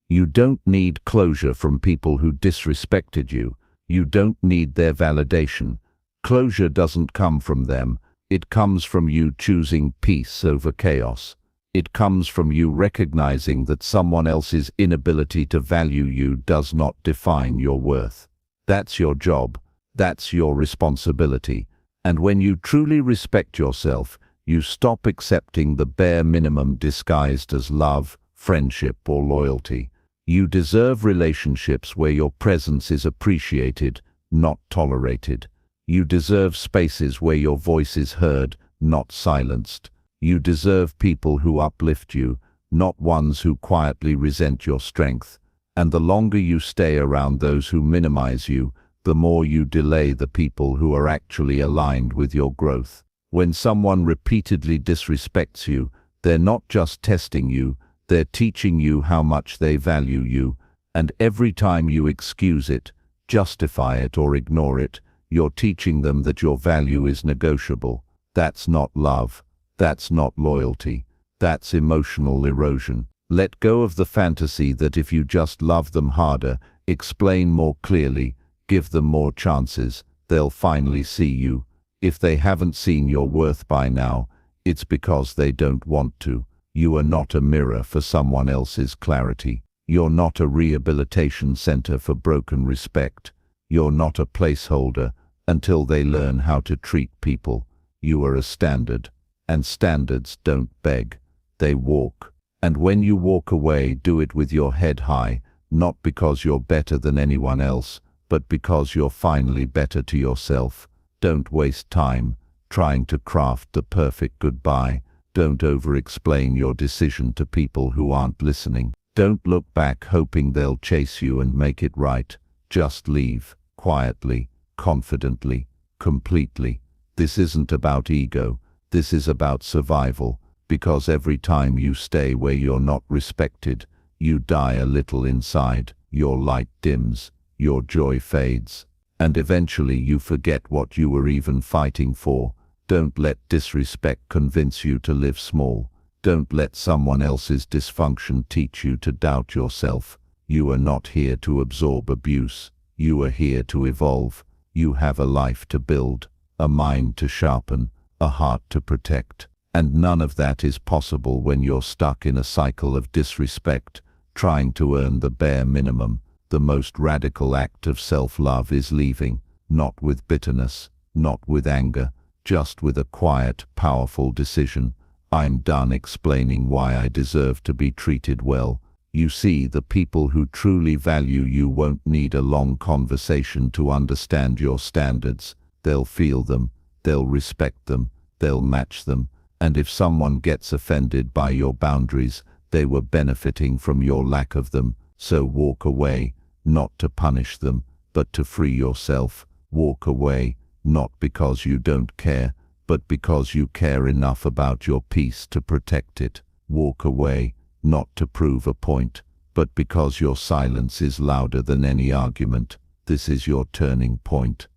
You don't need closure from people who disrespected you. You don't need their validation. Closure doesn't come from them. It comes from you choosing peace over chaos. It comes from you recognizing that someone else's inability to value you does not define your worth. That's your job. That's your responsibility. And when you truly respect yourself, you stop accepting the bare minimum disguised as love, friendship, or loyalty. You deserve relationships where your presence is appreciated, not tolerated. You deserve spaces where your voice is heard, not silenced. You deserve people who uplift you, not ones who quietly resent your strength. And the longer you stay around those who minimize you, the more you delay the people who are actually aligned with your growth. When someone repeatedly disrespects you, they're not just testing you, they're teaching you how much they value you. And every time you excuse it, justify it, or ignore it, you're teaching them that your value is negotiable. That's not love. That's not loyalty. That's emotional erosion. Let go of the fantasy that if you just love them harder, explain more clearly, give them more chances, they'll finally see you. If they haven't seen your worth by now, it's because they don't want to. You are not a mirror for someone else's clarity. You're not a rehabilitation center for broken respect. You're not a placeholder until they learn how to treat people. You are a standard, and standards don't beg, they walk. And when you walk away, do it with your head high, not because you're better than anyone else, but because you're finally better to yourself. Don't waste time trying to craft the perfect goodbye. Don't over-explain your decision to people who aren't listening. Don't look back hoping they'll chase you and make it right. Just leave, quietly, confidently, completely. This isn't about ego. This is about survival, because every time you stay where you're not respected, you die a little inside. Your light dims, your joy fades, and eventually you forget what you were even fighting for. Don't let disrespect convince you to live small. Don't let someone else's dysfunction teach you to doubt yourself. You are not here to absorb abuse. You are here to evolve. You have a life to build, a mind to sharpen, a heart to protect. And none of that is possible when you're stuck in a cycle of disrespect, trying to earn the bare minimum. The most radical act of self-love is leaving, not with bitterness, not with anger, just with a quiet, powerful decision. I'm done explaining why I deserve to be treated well. You see, the people who truly value you won't need a long conversation to understand your standards. They'll feel them, they'll respect them, they'll match them, and if someone gets offended by your boundaries, they were benefiting from your lack of them. So walk away, not to punish them, but to free yourself. Walk away, not because you don't care, but because you care enough about your peace to protect it. Walk away, not to prove a point, but because your silence is louder than any argument. This is your turning point.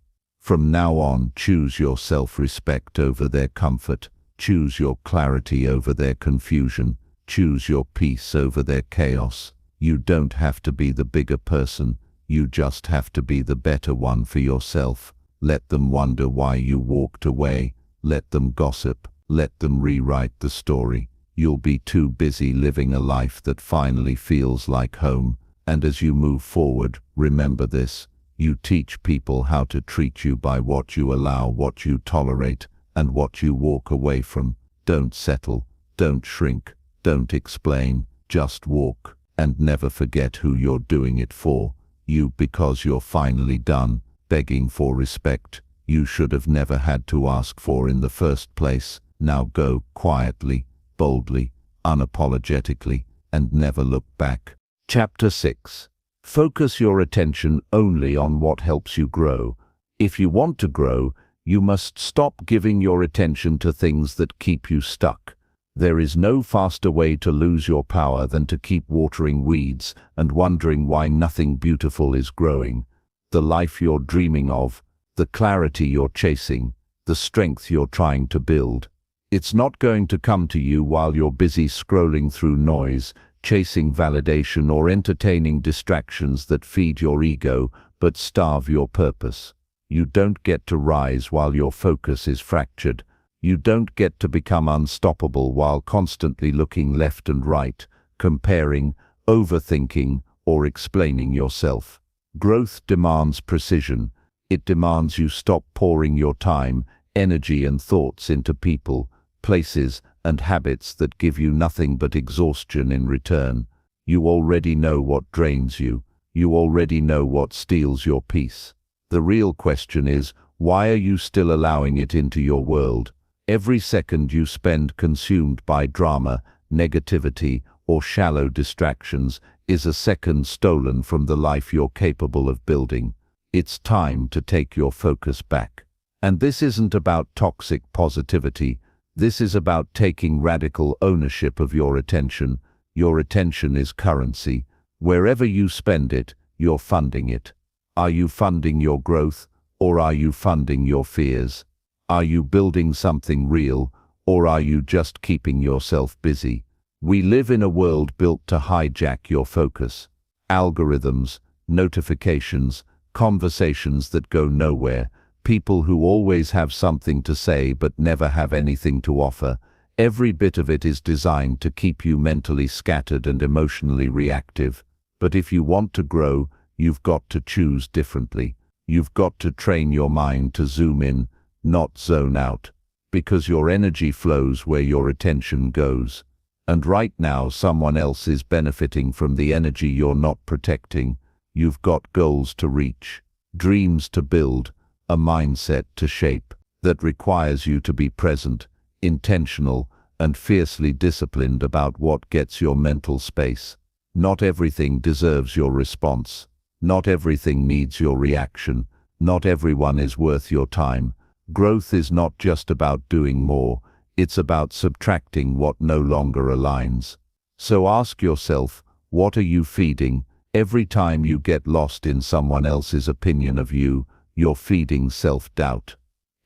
From now on, choose your self-respect over their comfort. Choose your clarity over their confusion. Choose your peace over their chaos. You don't have to be the bigger person. You just have to be the better one for yourself. Let them wonder why you walked away. Let them gossip. Let them rewrite the story. You'll be too busy living a life that finally feels like home. And as you move forward, remember this. You teach people how to treat you by what you allow, what you tolerate, and what you walk away from. Don't settle. Don't shrink. Don't explain. Just walk. And never forget who you're doing it for. You, because you're finally done begging for respect you should have never had to ask for in the first place. Now go quietly, boldly, unapologetically, and never look back. Chapter 6. Focus your attention only on what helps you grow. If you want to grow, you must stop giving your attention to things that keep you stuck. There is no faster way to lose your power than to keep watering weeds and wondering why nothing beautiful is growing. The life you're dreaming of, the clarity you're chasing, the strength you're trying to build. It's not going to come to you while you're busy scrolling through noise, chasing validation, or entertaining distractions that feed your ego but starve your purpose. You don't get to rise while your focus is fractured. You don't get to become unstoppable while constantly looking left and right, comparing, overthinking, or explaining yourself. Growth demands precision. It demands you stop pouring your time, energy, and thoughts into people, places, and habits that give you nothing but exhaustion in return. You already know what drains you. You already know what steals your peace. The real question is, why are you still allowing it into your world? Every second you spend consumed by drama, negativity, or shallow distractions is a second stolen from the life you're capable of building. It's time to take your focus back. And this isn't about toxic positivity. This is about taking radical ownership of your attention. Your attention is currency. Wherever you spend it, you're funding it. Are you funding your growth, or are you funding your fears? Are you building something real, or are you just keeping yourself busy? We live in a world built to hijack your focus. Algorithms, notifications, conversations that go nowhere, people who always have something to say but never have anything to offer. Every bit of it is designed to keep you mentally scattered and emotionally reactive. But if you want to grow, you've got to choose differently. You've got to train your mind to zoom in, not zone out, because your energy flows where your attention goes. And right now someone else is benefiting from the energy you're not protecting. You've got goals to reach, dreams to build, a mindset to shape that requires you to be present, intentional, and fiercely disciplined about what gets your mental space. Not everything deserves your response. Not everything needs your reaction. Not everyone is worth your time. Growth is not just about doing more. It's about subtracting what no longer aligns. So ask yourself, what are you feeding? Every time you get lost in someone else's opinion of you, you're feeding self-doubt.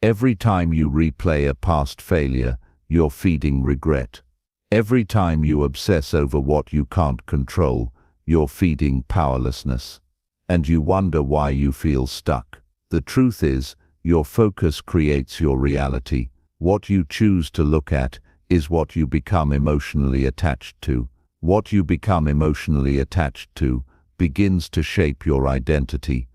Every time you replay a past failure, you're feeding regret. Every time you obsess over what you can't control, you're feeding powerlessness. And you wonder why you feel stuck. The truth is, your focus creates your reality. What you choose to look at is what you become emotionally attached to. What you become emotionally attached to begins to shape your identity.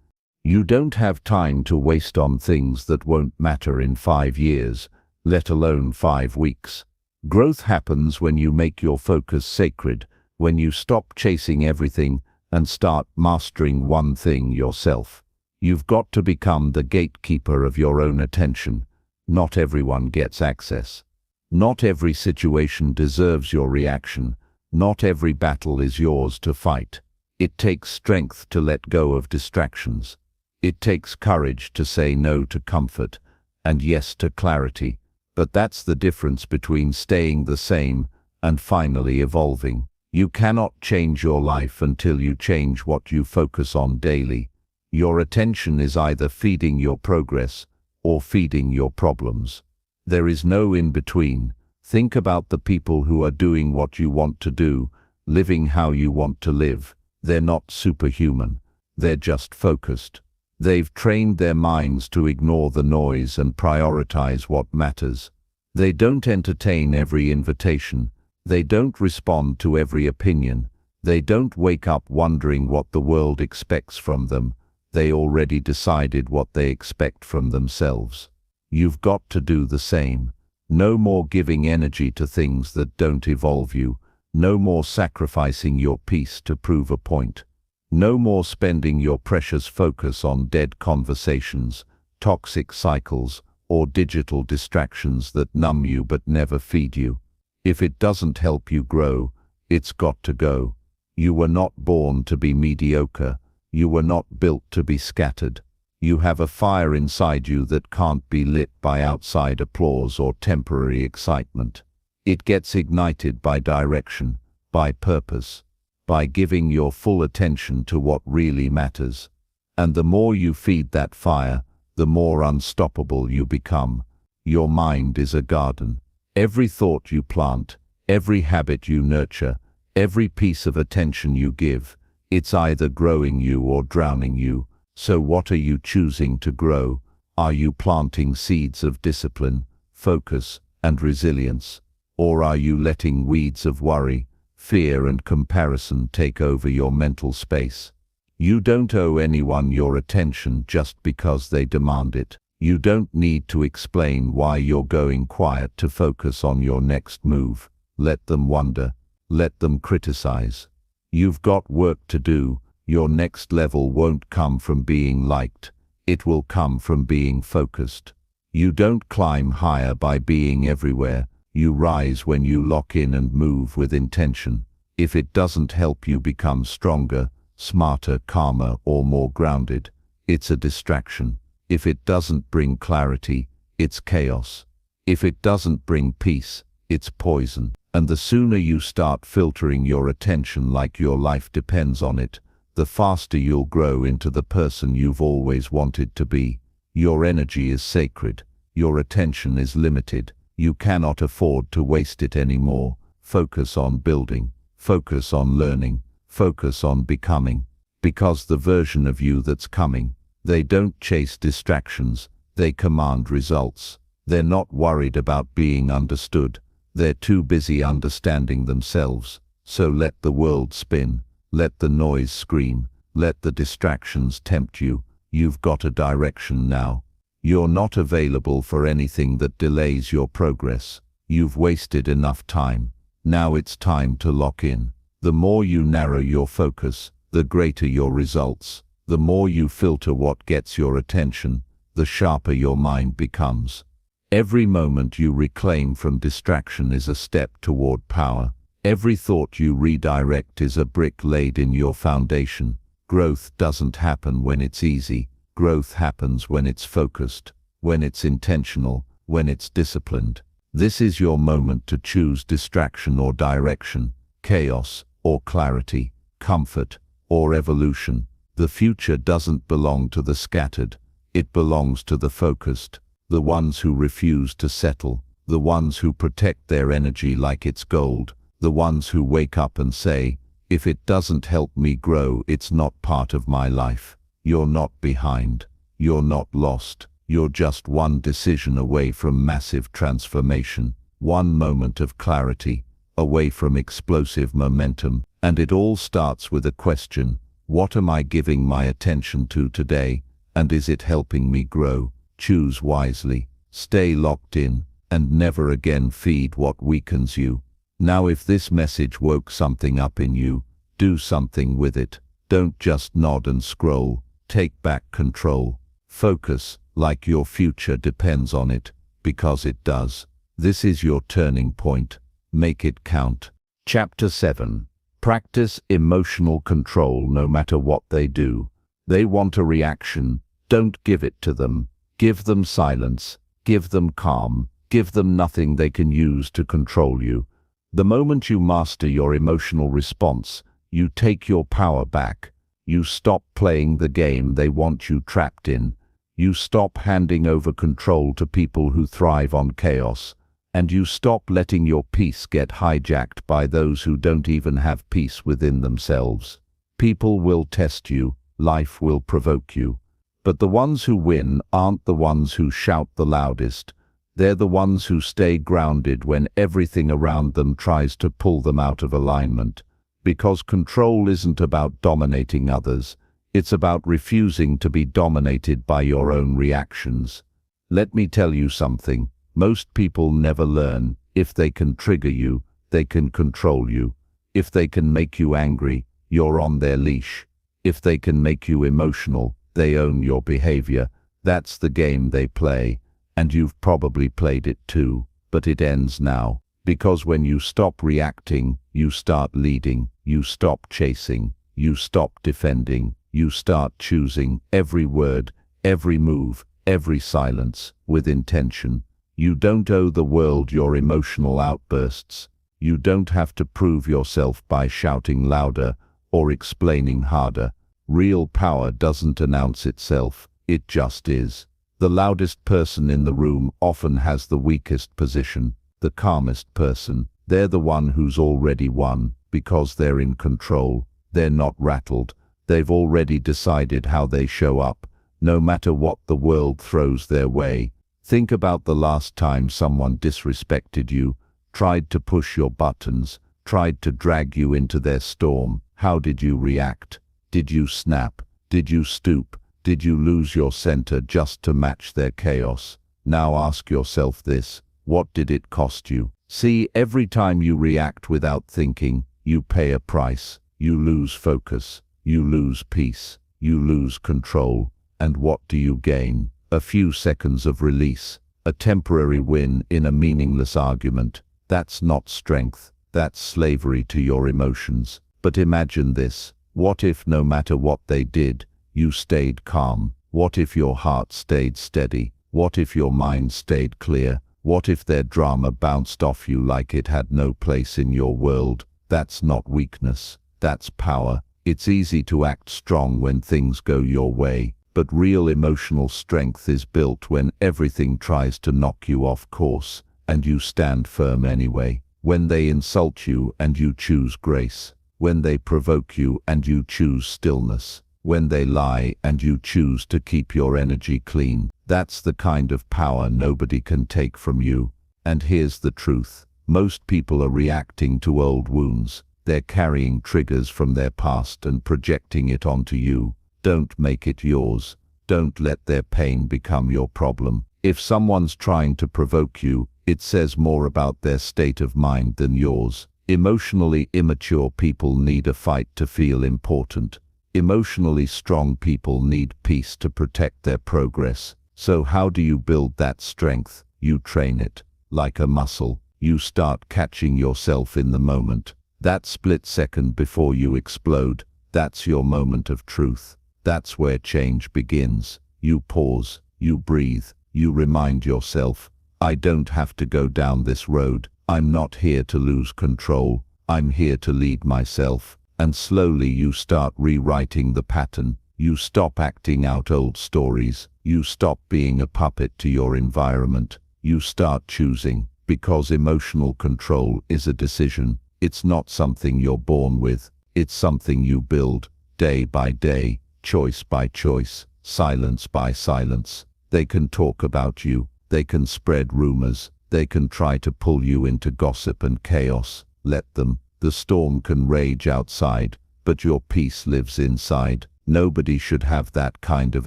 You don't have time to waste on things that won't matter in 5 years, let alone 5 weeks. Growth happens when you make your focus sacred, when you stop chasing everything and start mastering one thing yourself. You've got to become the gatekeeper of your own attention. Not everyone gets access. Not every situation deserves your reaction. Not every battle is yours to fight. It takes strength to let go of distractions. It takes courage to say no to comfort and yes to clarity. But that's the difference between staying the same and finally evolving. You cannot change your life until you change what you focus on daily. Your attention is either feeding your progress or feeding your problems. There is no in between. Think about the people who are doing what you want to do, living how you want to live. They're not superhuman. They're just focused. They've trained their minds to ignore the noise and prioritize what matters. They don't entertain every invitation. They don't respond to every opinion. They don't wake up wondering what the world expects from them. They already decided what they expect from themselves. You've got to do the same. No more giving energy to things that don't evolve you. No more sacrificing your peace to prove a point. No more spending your precious focus on dead conversations, toxic cycles, or digital distractions that numb you but never feed you. If it doesn't help you grow, it's got to go. You were not born to be mediocre. You were not built to be scattered. You have a fire inside you that can't be lit by outside applause or temporary excitement. It gets ignited by direction, by purpose, by giving your full attention to what really matters. And the more you feed that fire, the more unstoppable you become. Your mind is a garden. Every thought you plant, every habit you nurture, every piece of attention you give, it's either growing you or drowning you. So what are you choosing to grow? Are you planting seeds of discipline, focus, and resilience? Or are you letting weeds of worry, fear, and comparison take over your mental space? You don't owe anyone your attention just because they demand it. You don't need to explain why you're going quiet to focus on your next move. Let them wonder. Let them criticize. You've got work to do. Your next level won't come from being liked. It will come from being focused. You don't climb higher by being everywhere. You rise when you lock in and move with intention. If it doesn't help you become stronger, smarter, calmer, or more grounded, it's a distraction. If it doesn't bring clarity, it's chaos. If it doesn't bring peace, it's poison. And the sooner you start filtering your attention like your life depends on it, the faster you'll grow into the person you've always wanted to be. Your energy is sacred. Your attention is limited. You cannot afford to waste it anymore. Focus on building. Focus on learning. Focus on becoming. Because the version of you that's coming, they don't chase distractions. They command results. They're not worried about being understood. They're too busy understanding themselves. So let the world spin. Let the noise scream. Let the distractions tempt you. You've got a direction now. You're not available for anything that delays your progress. You've wasted enough time. Now it's time to lock in. The more you narrow your focus, the greater your results. The more you filter what gets your attention, the sharper your mind becomes. Every moment you reclaim from distraction is a step toward power. Every thought you redirect is a brick laid in your foundation. Growth doesn't happen when it's easy. Growth happens when it's focused, when it's intentional, when it's disciplined. This is your moment to choose distraction or direction, chaos or clarity, comfort or evolution. The future doesn't belong to the scattered. It belongs to the focused, the ones who refuse to settle, the ones who protect their energy like it's gold, the ones who wake up and say, if it doesn't help me grow, it's not part of my life. You're not behind. You're not lost. You're just one decision away from massive transformation, one moment of clarity, away from explosive momentum. And it all starts with a question. What am I giving my attention to today, and is it helping me grow? Choose wisely, stay locked in, and never again feed what weakens you. Now if this message woke something up in you, do something with it. Don't just nod and scroll. Take back control. Focus, like your future depends on it, because it does. This is your turning point. Make it count. Chapter 7. Practice emotional control no matter what they do. They want a reaction. Don't give it to them. Give them silence. Give them calm. Give them nothing they can use to control you. The moment you master your emotional response, you take your power back. You stop playing the game they want you trapped in. You stop handing over control to people who thrive on chaos. And you stop letting your peace get hijacked by those who don't even have peace within themselves. People will test you. Life will provoke you. But the ones who win aren't the ones who shout the loudest. They're the ones who stay grounded when everything around them tries to pull them out of alignment. Because control isn't about dominating others. It's about refusing to be dominated by your own reactions. Let me tell you something. Most people never learn. If they can trigger you, they can control you. If they can make you angry, you're on their leash. If they can make you emotional, they own your behavior. That's the game they play. And you've probably played it too. But it ends now. Because when you stop reacting, you start leading. You stop chasing. You stop defending. You start choosing every word, every move, every silence, with intention. You don't owe the world your emotional outbursts. You don't have to prove yourself by shouting louder or explaining harder. Real power doesn't announce itself, it just is. The loudest person in the room often has the weakest position. The calmest person, they're the one who's already won, because they're in control. They're not rattled. They've already decided how they show up, no matter what the world throws their way. Think about the last time someone disrespected you, tried to push your buttons, tried to drag you into their storm. How did you react? Did you snap? Did you stoop? Did you lose your center just to match their chaos? Now ask yourself this: what did it cost you? See, every time you react without thinking, you pay a price. You lose focus. You lose peace. You lose control. And what do you gain? A few seconds of release, a temporary win in a meaningless argument. That's not strength. That's slavery to your emotions. But imagine this. What if no matter what they did, you stayed calm? What if your heart stayed steady? What if your mind stayed clear? What if their drama bounced off you like it had no place in your world? That's not weakness. That's power. It's easy to act strong when things go your way. But real emotional strength is built when everything tries to knock you off course, and you stand firm anyway. When they insult you and you choose grace. When they provoke you and you choose stillness. When they lie and you choose to keep your energy clean. That's the kind of power nobody can take from you. And here's the truth. Most people are reacting to old wounds. They're carrying triggers from their past and projecting it onto you. Don't make it yours. Don't let their pain become your problem. If someone's trying to provoke you, it says more about their state of mind than yours. Emotionally immature people need a fight to feel important. Emotionally strong people need peace to protect their progress. So how do you build that strength? You train it. Like a muscle. You start catching yourself in the moment. That split second before you explode, that's your moment of truth. That's where change begins. You pause, you breathe, you remind yourself, I don't have to go down this road. I'm not here to lose control. I'm here to lead myself. And slowly you start rewriting the pattern. You stop acting out old stories. You stop being a puppet to your environment. You start choosing, because emotional control is a decision. It's not something you're born with. It's something you build, day by day, choice by choice, silence by silence. They can talk about you. They can spread rumors. They can try to pull you into gossip and chaos. Let them. The storm can rage outside, but your peace lives inside. Nobody should have that kind of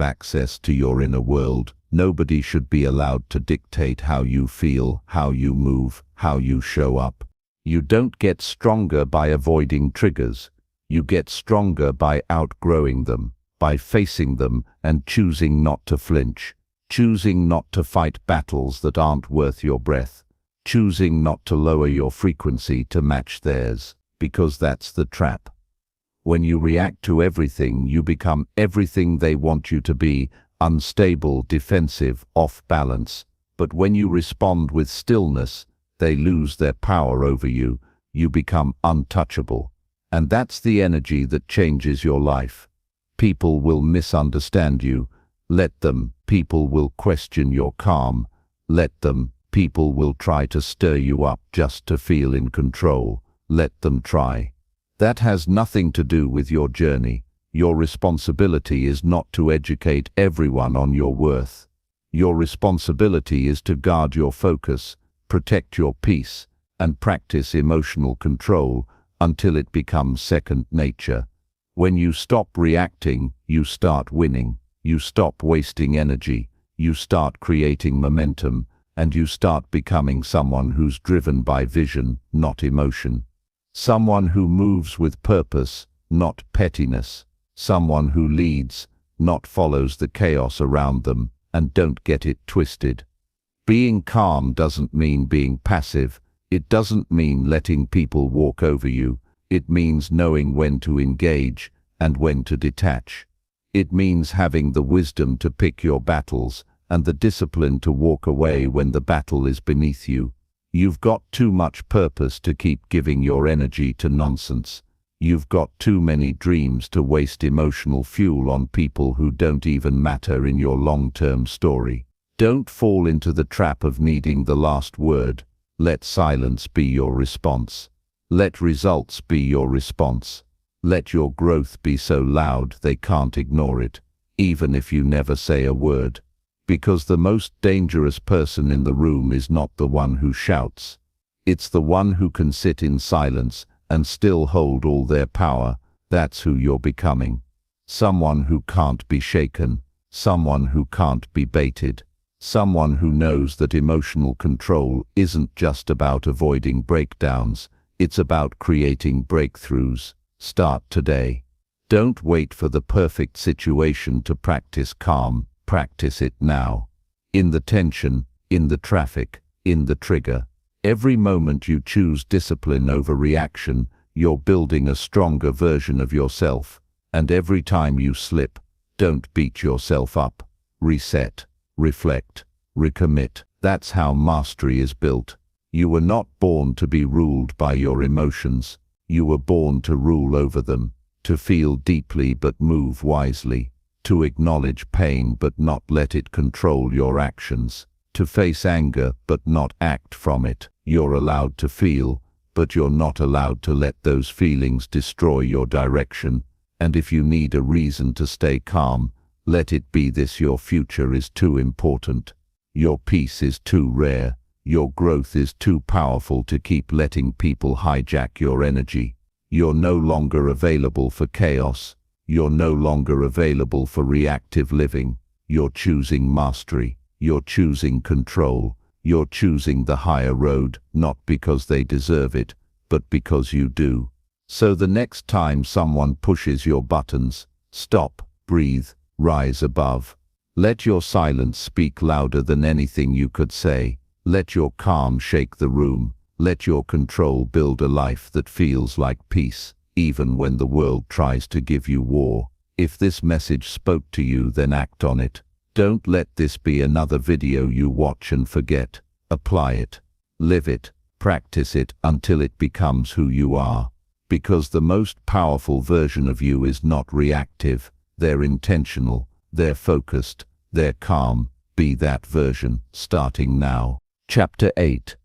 access to your inner world. Nobody should be allowed to dictate how you feel, how you move, how you show up. You don't get stronger by avoiding triggers. You get stronger by outgrowing them, by facing them and choosing not to flinch, choosing not to fight battles that aren't worth your breath, choosing not to lower your frequency to match theirs, because that's the trap. When you react to everything, you become everything they want you to be, unstable, defensive, off balance. But when you respond with stillness, they lose their power over you. You become untouchable. And that's the energy that changes your life. People will misunderstand you. Let them. People will question your calm. Let them. People will try to stir you up just to feel in control. Let them try. That has nothing to do with your journey. Your responsibility is not to educate everyone on your worth. Your responsibility is to guard your focus, protect your peace, and practice emotional control until it becomes second nature. When you stop reacting, you start winning. You stop wasting energy. You start creating momentum, and you start becoming someone who's driven by vision, not emotion. Someone who moves with purpose, not pettiness. Someone who leads, not follows the chaos around them, and don't get it twisted. Being calm doesn't mean being passive. It doesn't mean letting people walk over you. It means knowing when to engage and when to detach. It means having the wisdom to pick your battles and the discipline to walk away when the battle is beneath you. You've got too much purpose to keep giving your energy to nonsense. You've got too many dreams to waste emotional fuel on people who don't even matter in your long-term story. Don't fall into the trap of needing the last word. Let silence be your response. Let results be your response. Let your growth be so loud they can't ignore it, even if you never say a word. Because the most dangerous person in the room is not the one who shouts. It's the one who can sit in silence and still hold all their power. That's who you're becoming. Someone who can't be shaken. Someone who can't be baited. Someone who knows that emotional control isn't just about avoiding breakdowns. It's about creating breakthroughs. Start today. Don't wait for the perfect situation to practice calm. Practice it now. In the tension, in the traffic, in the trigger. Every moment you choose discipline over reaction, you're building a stronger version of yourself. And every time you slip, don't beat yourself up. Reset, reflect, recommit. That's how mastery is built. You were not born to be ruled by your emotions. You were born to rule over them, to feel deeply but move wisely, to acknowledge pain but not let it control your actions, to face anger but not act from it. You're allowed to feel, but you're not allowed to let those feelings destroy your direction. And if you need a reason to stay calm, let it be this: your future is too important. Your peace is too rare. Your growth is too powerful to keep letting people hijack your energy. You're no longer available for chaos. You're no longer available for reactive living. You're choosing mastery. You're choosing control. You're choosing the higher road, not because they deserve it, but because you do. So the next time someone pushes your buttons, stop, breathe, rise above. Let your silence speak louder than anything you could say. Let your calm shake the room. Let your control build a life that feels like peace, even when the world tries to give you war. If this message spoke to you, then act on it. Don't let this be another video you watch and forget. Apply it. Live it. Practice it until it becomes who you are. Because the most powerful version of you is not reactive. They're intentional. They're focused. They're calm. Be that version, starting now. Chapter 8.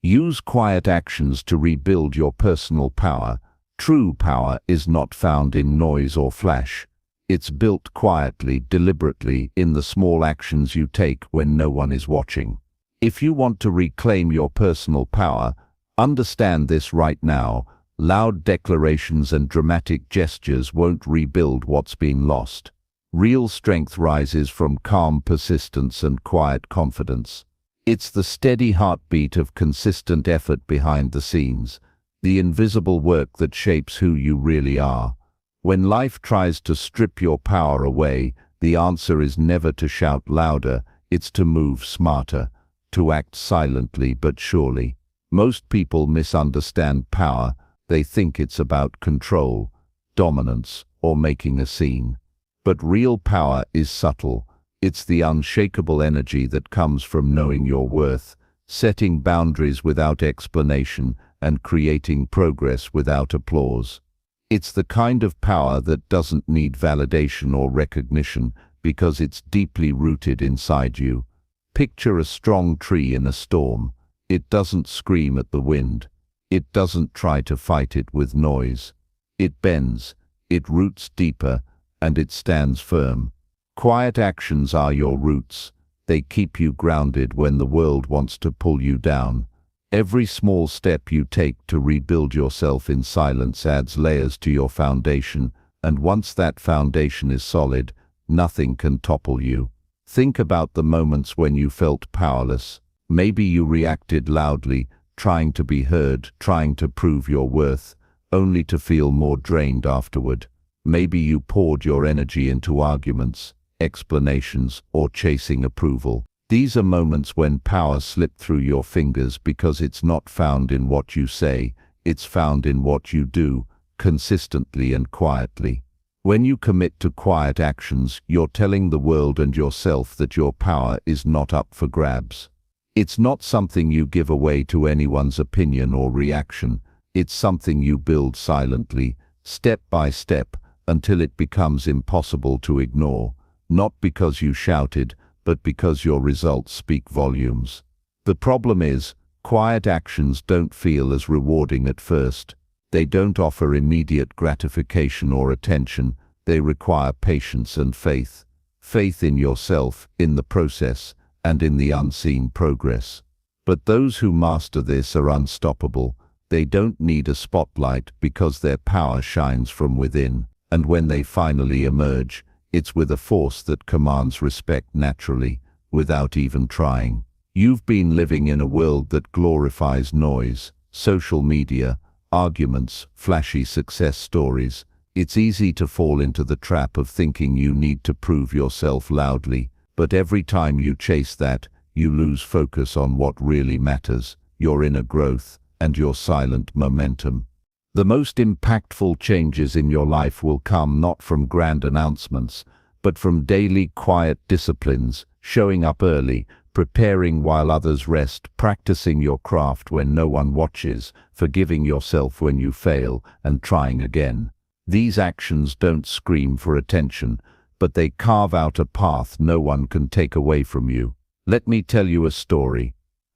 Use quiet actions to rebuild your personal power. True power is not found in noise or flash. It's built quietly, deliberately, in the small actions you take when no one is watching. If you want to reclaim your personal power, understand this right now. Loud declarations and dramatic gestures won't rebuild what's been lost. Real strength rises from calm persistence and quiet confidence. It's the steady heartbeat of consistent effort behind the scenes, the invisible work that shapes who you really are. When life tries to strip your power away, the answer is never to shout louder, it's to move smarter, to act silently but surely. Most people misunderstand power. They think it's about control, dominance, or making a scene. But real power is subtle. It's the unshakable energy that comes from knowing your worth, setting boundaries without explanation, and creating progress without applause. It's the kind of power that doesn't need validation or recognition because it's deeply rooted inside you. Picture a strong tree in a storm. It doesn't scream at the wind. It doesn't try to fight it with noise. It bends, it roots deeper, and it stands firm. Quiet actions are your roots. They keep you grounded when the world wants to pull you down. Every small step you take to rebuild yourself in silence adds layers to your foundation, and once that foundation is solid, nothing can topple you. Think about the moments when you felt powerless. Maybe you reacted loudly, trying to be heard, trying to prove your worth, only to feel more drained afterward. Maybe you poured your energy into arguments, explanations, or chasing approval. These are moments when power slipped through your fingers because it's not found in what you say, it's found in what you do, consistently and quietly. When you commit to quiet actions, you're telling the world and yourself that your power is not up for grabs. It's not something you give away to anyone's opinion or reaction. It's something you build silently, step by step, until it becomes impossible to ignore, not because you shouted, but because your results speak volumes. The problem is, quiet actions don't feel as rewarding at first. They don't offer immediate gratification or attention. They require patience and faith. Faith in yourself, in the process, and in the unseen progress. But those who master this are unstoppable. They don't need a spotlight because their power shines from within. And when they finally emerge, it's with a force that commands respect naturally, without even trying. You've been living in a world that glorifies noise, social media, arguments, flashy success stories. It's easy to fall into the trap of thinking you need to prove yourself loudly, but every time you chase that, you lose focus on what really matters, your inner growth, and your silent momentum. The most impactful changes in your life will come not from grand announcements, but from daily quiet disciplines, showing up early, preparing while others rest, practicing your craft when no one watches, forgiving yourself when you fail, and trying again. These actions don't scream for attention, but they carve out a path no one can take away from you. Let me tell you a story.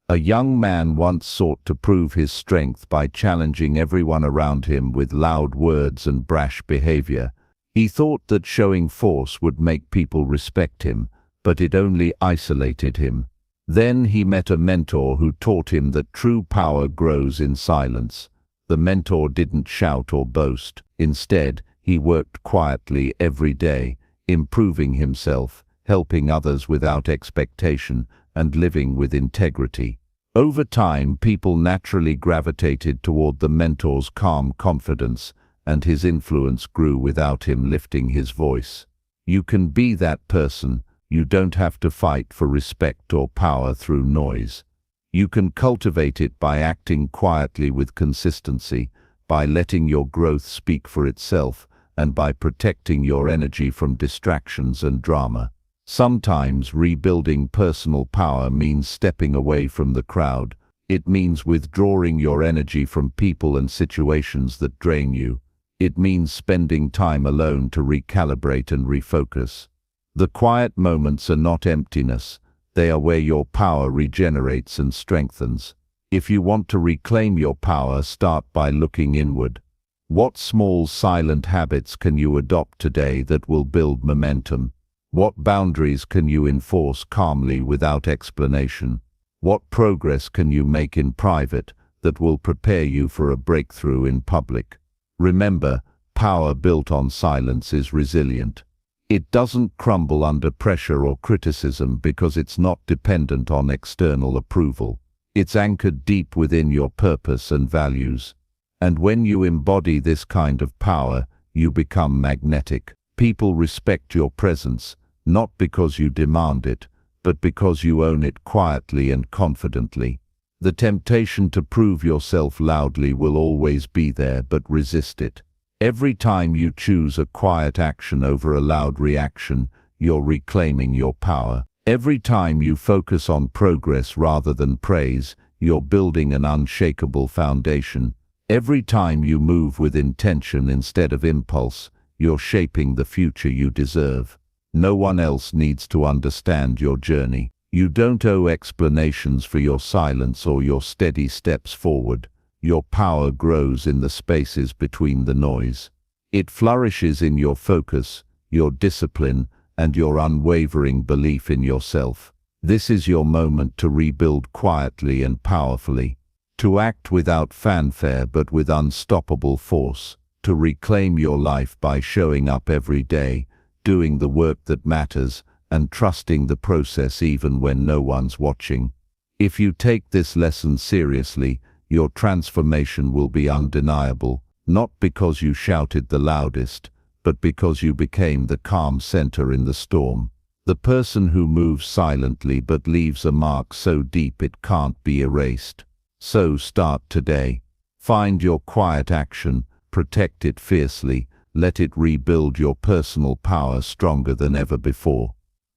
A young man once sought to prove his strength by challenging everyone around him with loud words and brash behavior. He thought that showing force would make people respect him, but it only isolated him. Then he met a mentor who taught him that true power grows in silence. The mentor didn't shout or boast. Instead, he worked quietly every day, improving himself, helping others without expectation, and living with integrity. Over time, people naturally gravitated toward the mentor's calm confidence, and his influence grew without him lifting his voice. You can be that person. You don't have to fight for respect or power through noise. You can cultivate it by acting quietly with consistency, by letting your growth speak for itself, and by protecting your energy from distractions and drama. Sometimes rebuilding personal power means stepping away from the crowd. It means withdrawing your energy from people and situations that drain you. It means spending time alone to recalibrate and refocus. The quiet moments are not emptiness. They are where your power regenerates and strengthens. If you want to reclaim your power, start by looking inward. What small silent habits can you adopt today that will build momentum? What boundaries can you enforce calmly without explanation? What progress can you make in private that will prepare you for a breakthrough in public. Remember, power built on silence is resilient. It doesn't crumble under pressure or criticism because it's not dependent on external approval. It's anchored deep within your purpose and values. And when you embody this kind of power, you become magnetic. People respect your presence, not because you demand it, but because you own it quietly and confidently. The temptation to prove yourself loudly will always be there, but resist it. Every time you choose a quiet action over a loud reaction, you're reclaiming your power. Every time you focus on progress rather than praise, you're building an unshakable foundation. Every time you move with intention instead of impulse, you're shaping the future you deserve. No one else needs to understand your journey. You don't owe explanations for your silence or your steady steps forward. Your power grows in the spaces between the noise. It flourishes in your focus, your discipline, and your unwavering belief in yourself. This is your moment to rebuild quietly and powerfully, to act without fanfare but with unstoppable force, to reclaim your life by showing up every day, doing the work that matters, and trusting the process even when no one's watching. If you take this lesson seriously, your transformation will be undeniable, not because you shouted the loudest, but because you became the calm center in the storm. The person who moves silently but leaves a mark so deep it can't be erased. So start today. Find your quiet action, protect it fiercely, let it rebuild your personal power stronger than ever before.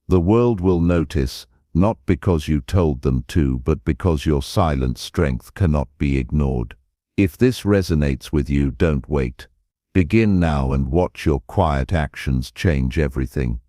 The world will notice, not because you told them to, but because your silent strength cannot be ignored. If this resonates with you, don't wait. Begin now and watch your quiet actions change everything.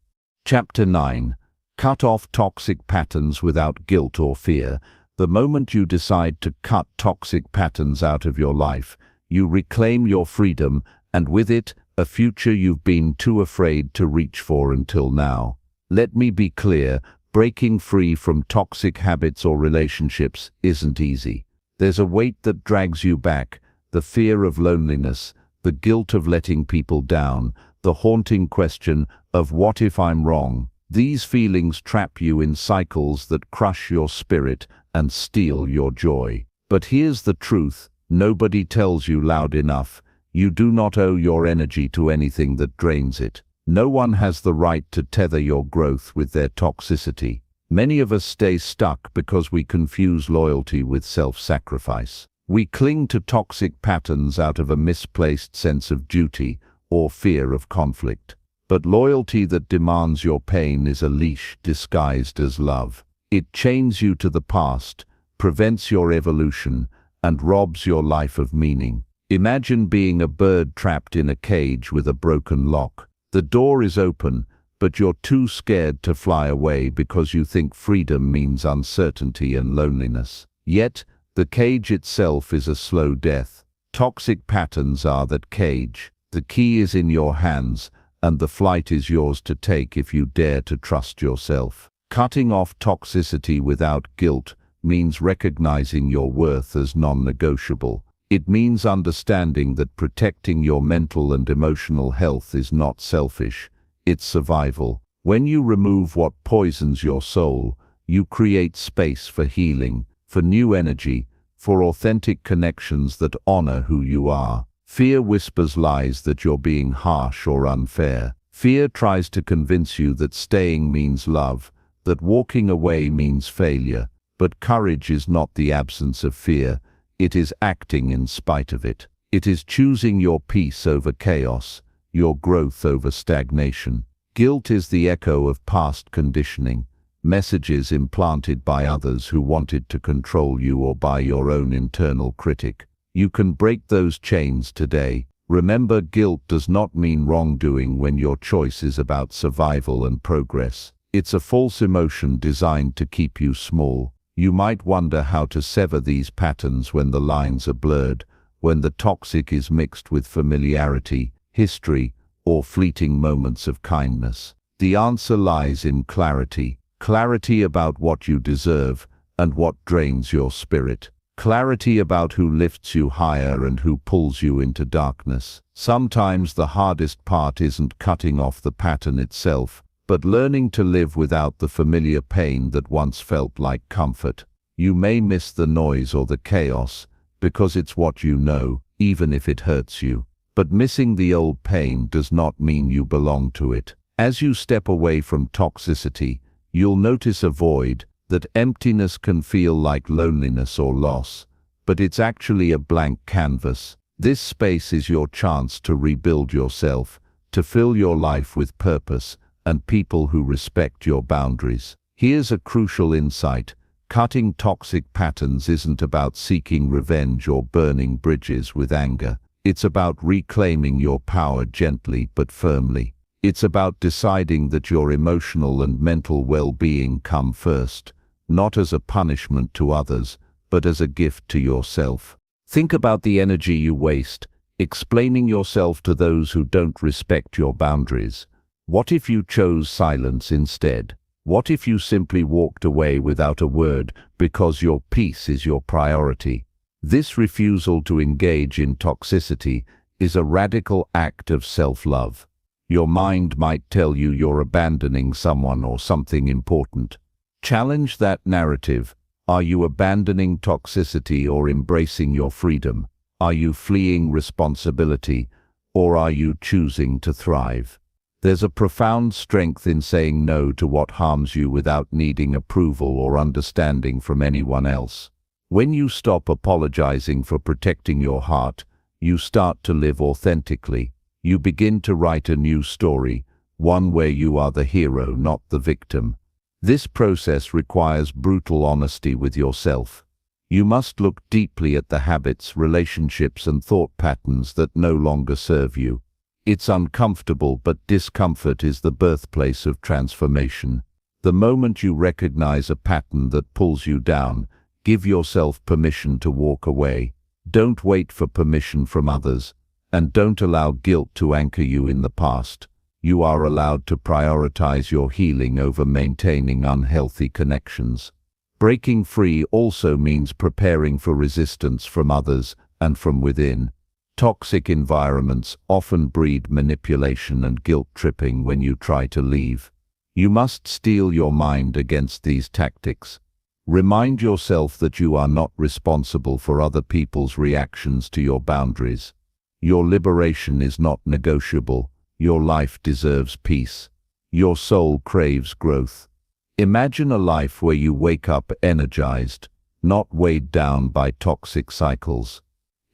Chapter 9. Cut off toxic patterns without guilt or fear. The moment you decide to cut toxic patterns out of your life, you reclaim your freedom, and with it, a future you've been too afraid to reach for until now. Let me be clear. Breaking free from toxic habits or relationships isn't easy. There's a weight that drags you back, the fear of loneliness, the guilt of letting people down, the haunting question of what if I'm wrong. These feelings trap you in cycles that crush your spirit and steal your joy. But here's the truth, nobody tells you loud enough. You do not owe your energy to anything that drains it. No one has the right to tether your growth with their toxicity. Many of us stay stuck because we confuse loyalty with self-sacrifice. We cling to toxic patterns out of a misplaced sense of duty or fear of conflict. But loyalty that demands your pain is a leash disguised as love. It chains you to the past, prevents your evolution, and robs your life of meaning. Imagine being a bird trapped in a cage with a broken lock. The door is open, but you're too scared to fly away because you think freedom means uncertainty and loneliness. Yet, the cage itself is a slow death. Toxic patterns are that cage. The key is in your hands, and the flight is yours to take if you dare to trust yourself. Cutting off toxicity without guilt means recognizing your worth as non-negotiable. It means understanding that protecting your mental and emotional health is not selfish, it's survival. When you remove what poisons your soul, you create space for healing, for new energy, for authentic connections that honor who you are. Fear whispers lies that you're being harsh or unfair. Fear tries to convince you that staying means love, that walking away means failure. But courage is not the absence of fear. It is acting in spite of it. It is choosing your peace over chaos, your growth over stagnation. Guilt is the echo of past conditioning, messages implanted by others who wanted to control you or by your own internal critic. You can break those chains today. Remember, guilt does not mean wrongdoing when your choice is about survival and progress. It's a false emotion designed to keep you small. You might wonder how to sever these patterns when the lines are blurred, when the toxic is mixed with familiarity, history, or fleeting moments of kindness. The answer lies in clarity. Clarity about what you deserve and what drains your spirit. Clarity about who lifts you higher and who pulls you into darkness. Sometimes the hardest part isn't cutting off the pattern itself, but learning to live without the familiar pain that once felt like comfort. You may miss the noise or the chaos, because it's what you know, even if it hurts you. But missing the old pain does not mean you belong to it. As you step away from toxicity, you'll notice a void. That emptiness can feel like loneliness or loss, but it's actually a blank canvas. This space is your chance to rebuild yourself, to fill your life with purpose and people who respect your boundaries. Here's a crucial insight. Cutting toxic patterns isn't about seeking revenge or burning bridges with anger. It's about reclaiming your power gently but firmly. It's about deciding that your emotional and mental well-being come first, not as a punishment to others, but as a gift to yourself. Think about the energy you waste, explaining yourself to those who don't respect your boundaries. What if you chose silence instead? What if you simply walked away without a word because your peace is your priority? This refusal to engage in toxicity is a radical act of self-love. Your mind might tell you you're abandoning someone or something important. Challenge that narrative. Are you abandoning toxicity or embracing your freedom? Are you fleeing responsibility or are you choosing to thrive? There's a profound strength in saying no to what harms you without needing approval or understanding from anyone else. When you stop apologizing for protecting your heart, you start to live authentically. You begin to write a new story, one where you are the hero, not the victim. This process requires brutal honesty with yourself. You must look deeply at the habits, relationships, and thought patterns that no longer serve you. It's uncomfortable, but discomfort is the birthplace of transformation. The moment you recognize a pattern that pulls you down, give yourself permission to walk away. Don't wait for permission from others, and don't allow guilt to anchor you in the past. You are allowed to prioritize your healing over maintaining unhealthy connections. Breaking free also means preparing for resistance from others and from within. Toxic environments often breed manipulation and guilt-tripping when you try to leave. You must steel your mind against these tactics. Remind yourself that you are not responsible for other people's reactions to your boundaries. Your liberation is not negotiable. Your life deserves peace. Your soul craves growth. Imagine a life where you wake up energized, not weighed down by toxic cycles.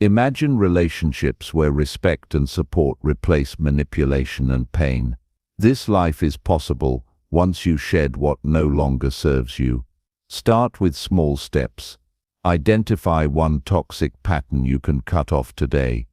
Imagine relationships where respect and support replace manipulation and pain. This life is possible once you shed what no longer serves you. Start with small steps. Identify one toxic pattern you can cut off today.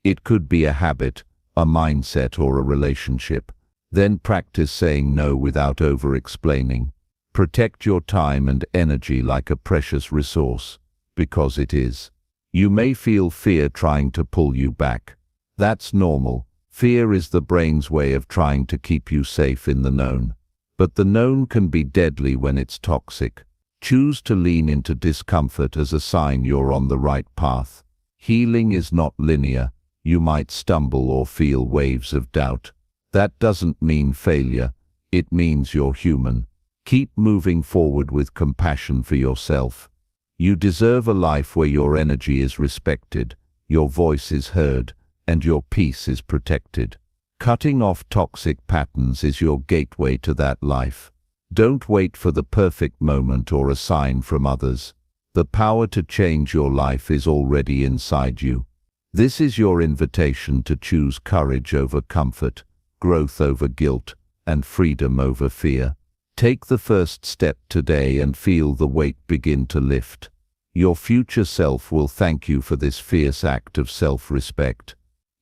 It could be a habit, a mindset, or a relationship. Then practice saying no without over-explaining. Protect your time and energy like a precious resource, because it is. You may feel fear trying to pull you back. That's normal. Fear is the brain's way of trying to keep you safe in the known. But the known can be deadly when it's toxic. Choose to lean into discomfort as a sign you're on the right path. Healing is not linear. You might stumble or feel waves of doubt. That doesn't mean failure. It means you're human. Keep moving forward with compassion for yourself. You deserve a life where your energy is respected, your voice is heard, and your peace is protected. Cutting off toxic patterns is your gateway to that life. Don't wait for the perfect moment or a sign from others. The power to change your life is already inside you. This is your invitation to choose courage over comfort, growth over guilt, and freedom over fear. Take the first step today and feel the weight begin to lift. Your future self will thank you for this fierce act of self-respect.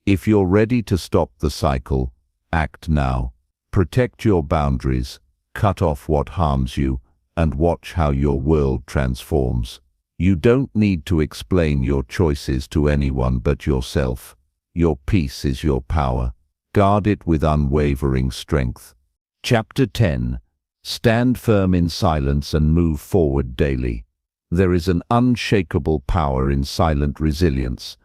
If you're ready to stop the cycle, act now. Protect your boundaries, cut off what harms you, and watch how your world transforms. You don't need to explain your choices to anyone but yourself. Your peace is your power. Guard it with unwavering strength. Chapter 10. Stand firm in silence and move forward daily. There is an unshakable power in silent resilience,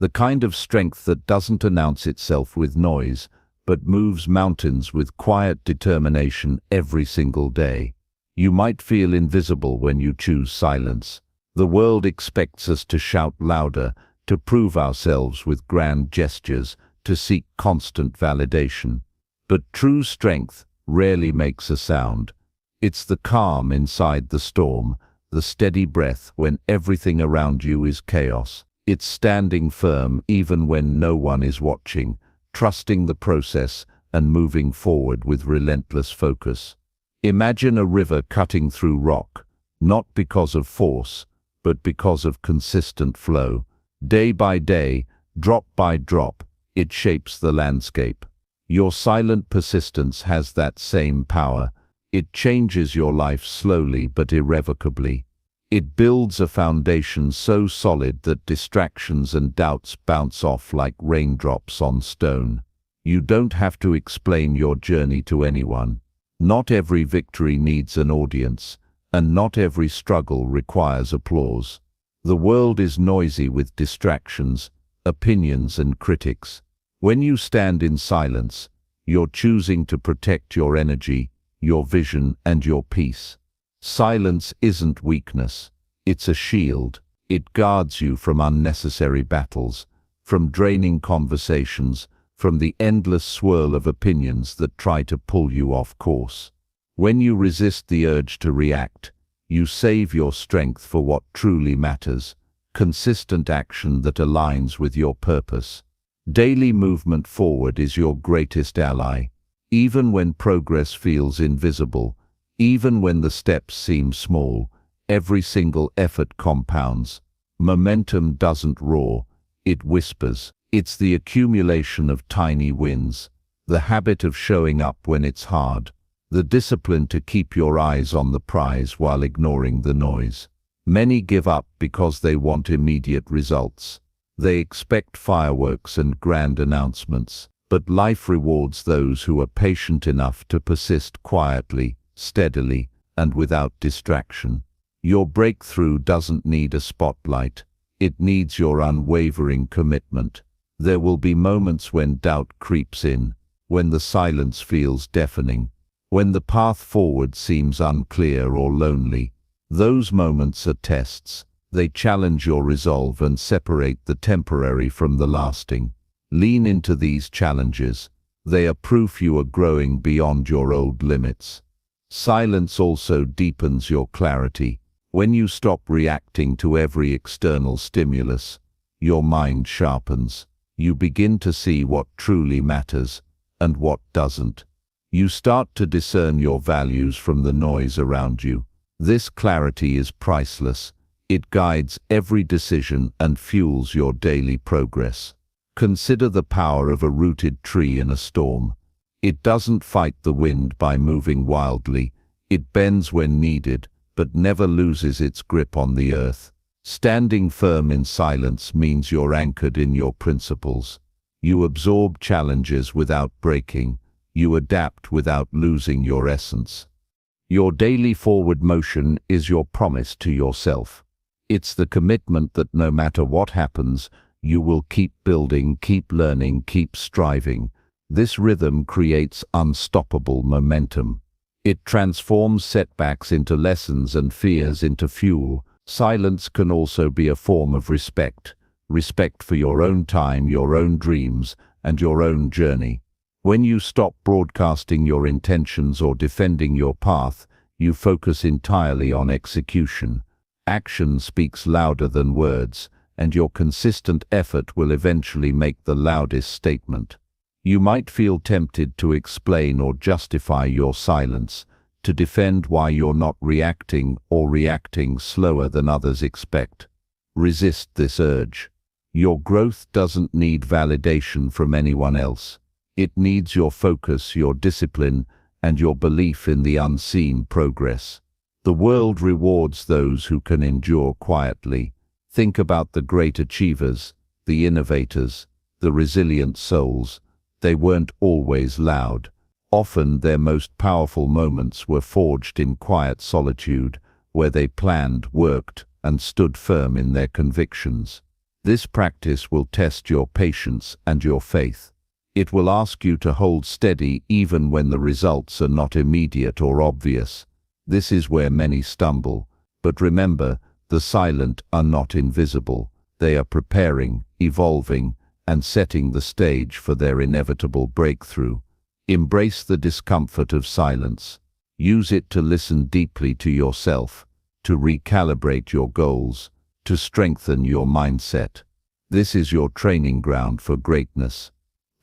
the kind of strength that doesn't announce itself with noise, but moves mountains with quiet determination every single day. You might feel invisible when you choose silence. The world expects us to shout louder, to prove ourselves with grand gestures, to seek constant validation. But true strength rarely makes a sound. It's the calm inside the storm, the steady breath when everything around you is chaos. It's standing firm even when no one is watching, trusting the process and moving forward with relentless focus. Imagine a river cutting through rock, not because of force, but because of consistent flow. Day by day, drop by drop, it shapes the landscape. Your silent persistence has that same power. It changes your life slowly but irrevocably. It builds a foundation so solid that distractions and doubts bounce off like raindrops on stone. You don't have to explain your journey to anyone. Not every victory needs an audience, and not every struggle requires applause. The world is noisy with distractions, opinions and critics. When you stand in silence, you're choosing to protect your energy, your vision and your peace. Silence isn't weakness, it's a shield. It guards you from unnecessary battles, from draining conversations, from the endless swirl of opinions that try to pull you off course. When you resist the urge to react, you save your strength for what truly matters, consistent action that aligns with your purpose. Daily movement forward is your greatest ally. Even when progress feels invisible, even when the steps seem small, every single effort compounds. Momentum doesn't roar, it whispers. It's the accumulation of tiny wins, the habit of showing up when it's hard, the discipline to keep your eyes on the prize while ignoring the noise. Many give up because they want immediate results. They expect fireworks and grand announcements, but life rewards those who are patient enough to persist quietly, steadily, and without distraction. Your breakthrough doesn't need a spotlight. It needs your unwavering commitment. There will be moments when doubt creeps in, when the silence feels deafening, when the path forward seems unclear or lonely. Those moments are tests. They challenge your resolve and separate the temporary from the lasting. Lean into these challenges. They are proof you are growing beyond your old limits. Silence also deepens your clarity. When you stop reacting to every external stimulus, your mind sharpens. You begin to see what truly matters and what doesn't. You start to discern your values from the noise around you. This clarity is priceless. It guides every decision and fuels your daily progress. Consider the power of a rooted tree in a storm. It doesn't fight the wind by moving wildly. It bends when needed, but never loses its grip on the earth. Standing firm in silence means you're anchored in your principles. You absorb challenges without breaking. You adapt without losing your essence. Your daily forward motion is your promise to yourself. It's the commitment that no matter what happens, you will keep building, keep learning, keep striving. This rhythm creates unstoppable momentum. It transforms setbacks into lessons and fears into fuel. Silence can also be a form of respect. Respect for your own time, your own dreams, and your own journey. When you stop broadcasting your intentions or defending your path, you focus entirely on execution. Action speaks louder than words, and your consistent effort will eventually make the loudest statement. You might feel tempted to explain or justify your silence, to defend why you're not reacting or reacting slower than others expect. Resist this urge. Your growth doesn't need validation from anyone else. It needs your focus, your discipline, and your belief in the unseen progress. The world rewards those who can endure quietly. Think about the great achievers, the innovators, the resilient souls. They weren't always loud. Often their most powerful moments were forged in quiet solitude, where they planned, worked, and stood firm in their convictions. This practice will test your patience and your faith. It will ask you to hold steady even when the results are not immediate or obvious. This is where many stumble. But remember, the silent are not invisible. They are preparing, evolving, and setting the stage for their inevitable breakthrough. Embrace the discomfort of silence. Use it to listen deeply to yourself, to recalibrate your goals, to strengthen your mindset. This is your training ground for greatness.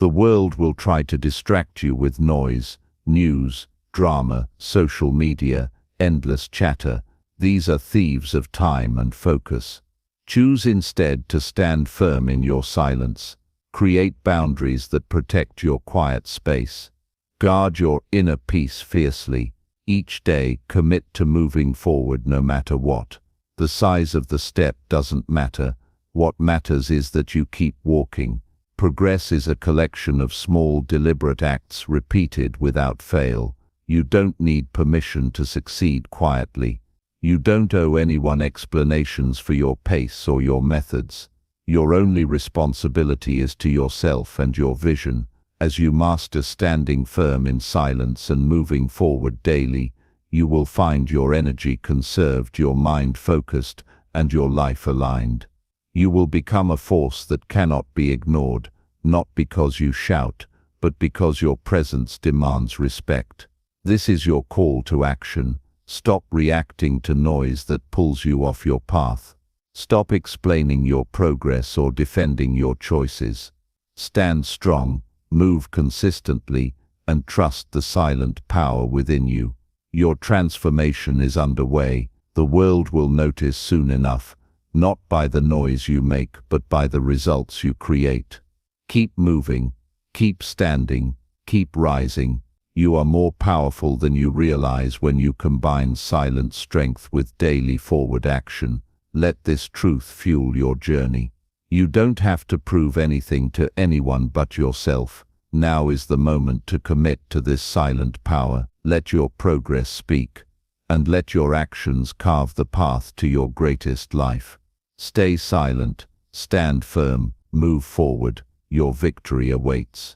The world will try to distract you with noise, news, drama, social media, endless chatter. These are thieves of time and focus. Choose instead to stand firm in your silence. Create boundaries that protect your quiet space. Guard your inner peace fiercely. Each day, commit to moving forward no matter what. The size of the step doesn't matter. What matters is that you keep walking. Progress is a collection of small, deliberate acts repeated without fail. You don't need permission to succeed quietly. You don't owe anyone explanations for your pace or your methods. Your only responsibility is to yourself and your vision. As you master standing firm in silence and moving forward daily, you will find your energy conserved, your mind focused, and your life aligned. You will become a force that cannot be ignored, not because you shout, but because your presence demands respect. This is your call to action. Stop reacting to noise that pulls you off your path. Stop explaining your progress or defending your choices. Stand strong. Move consistently, and trust the silent power within you. Your transformation is underway. The world will notice soon enough, not by the noise you make, but by the results you create. Keep moving, keep standing, keep rising. You are more powerful than you realize when you combine silent strength with daily forward action. Let this truth fuel your journey. You don't have to prove anything to anyone but yourself. Now is the moment to commit to this silent power. Let your progress speak, and let your actions carve the path to your greatest life. Stay silent, stand firm, move forward. Your victory awaits.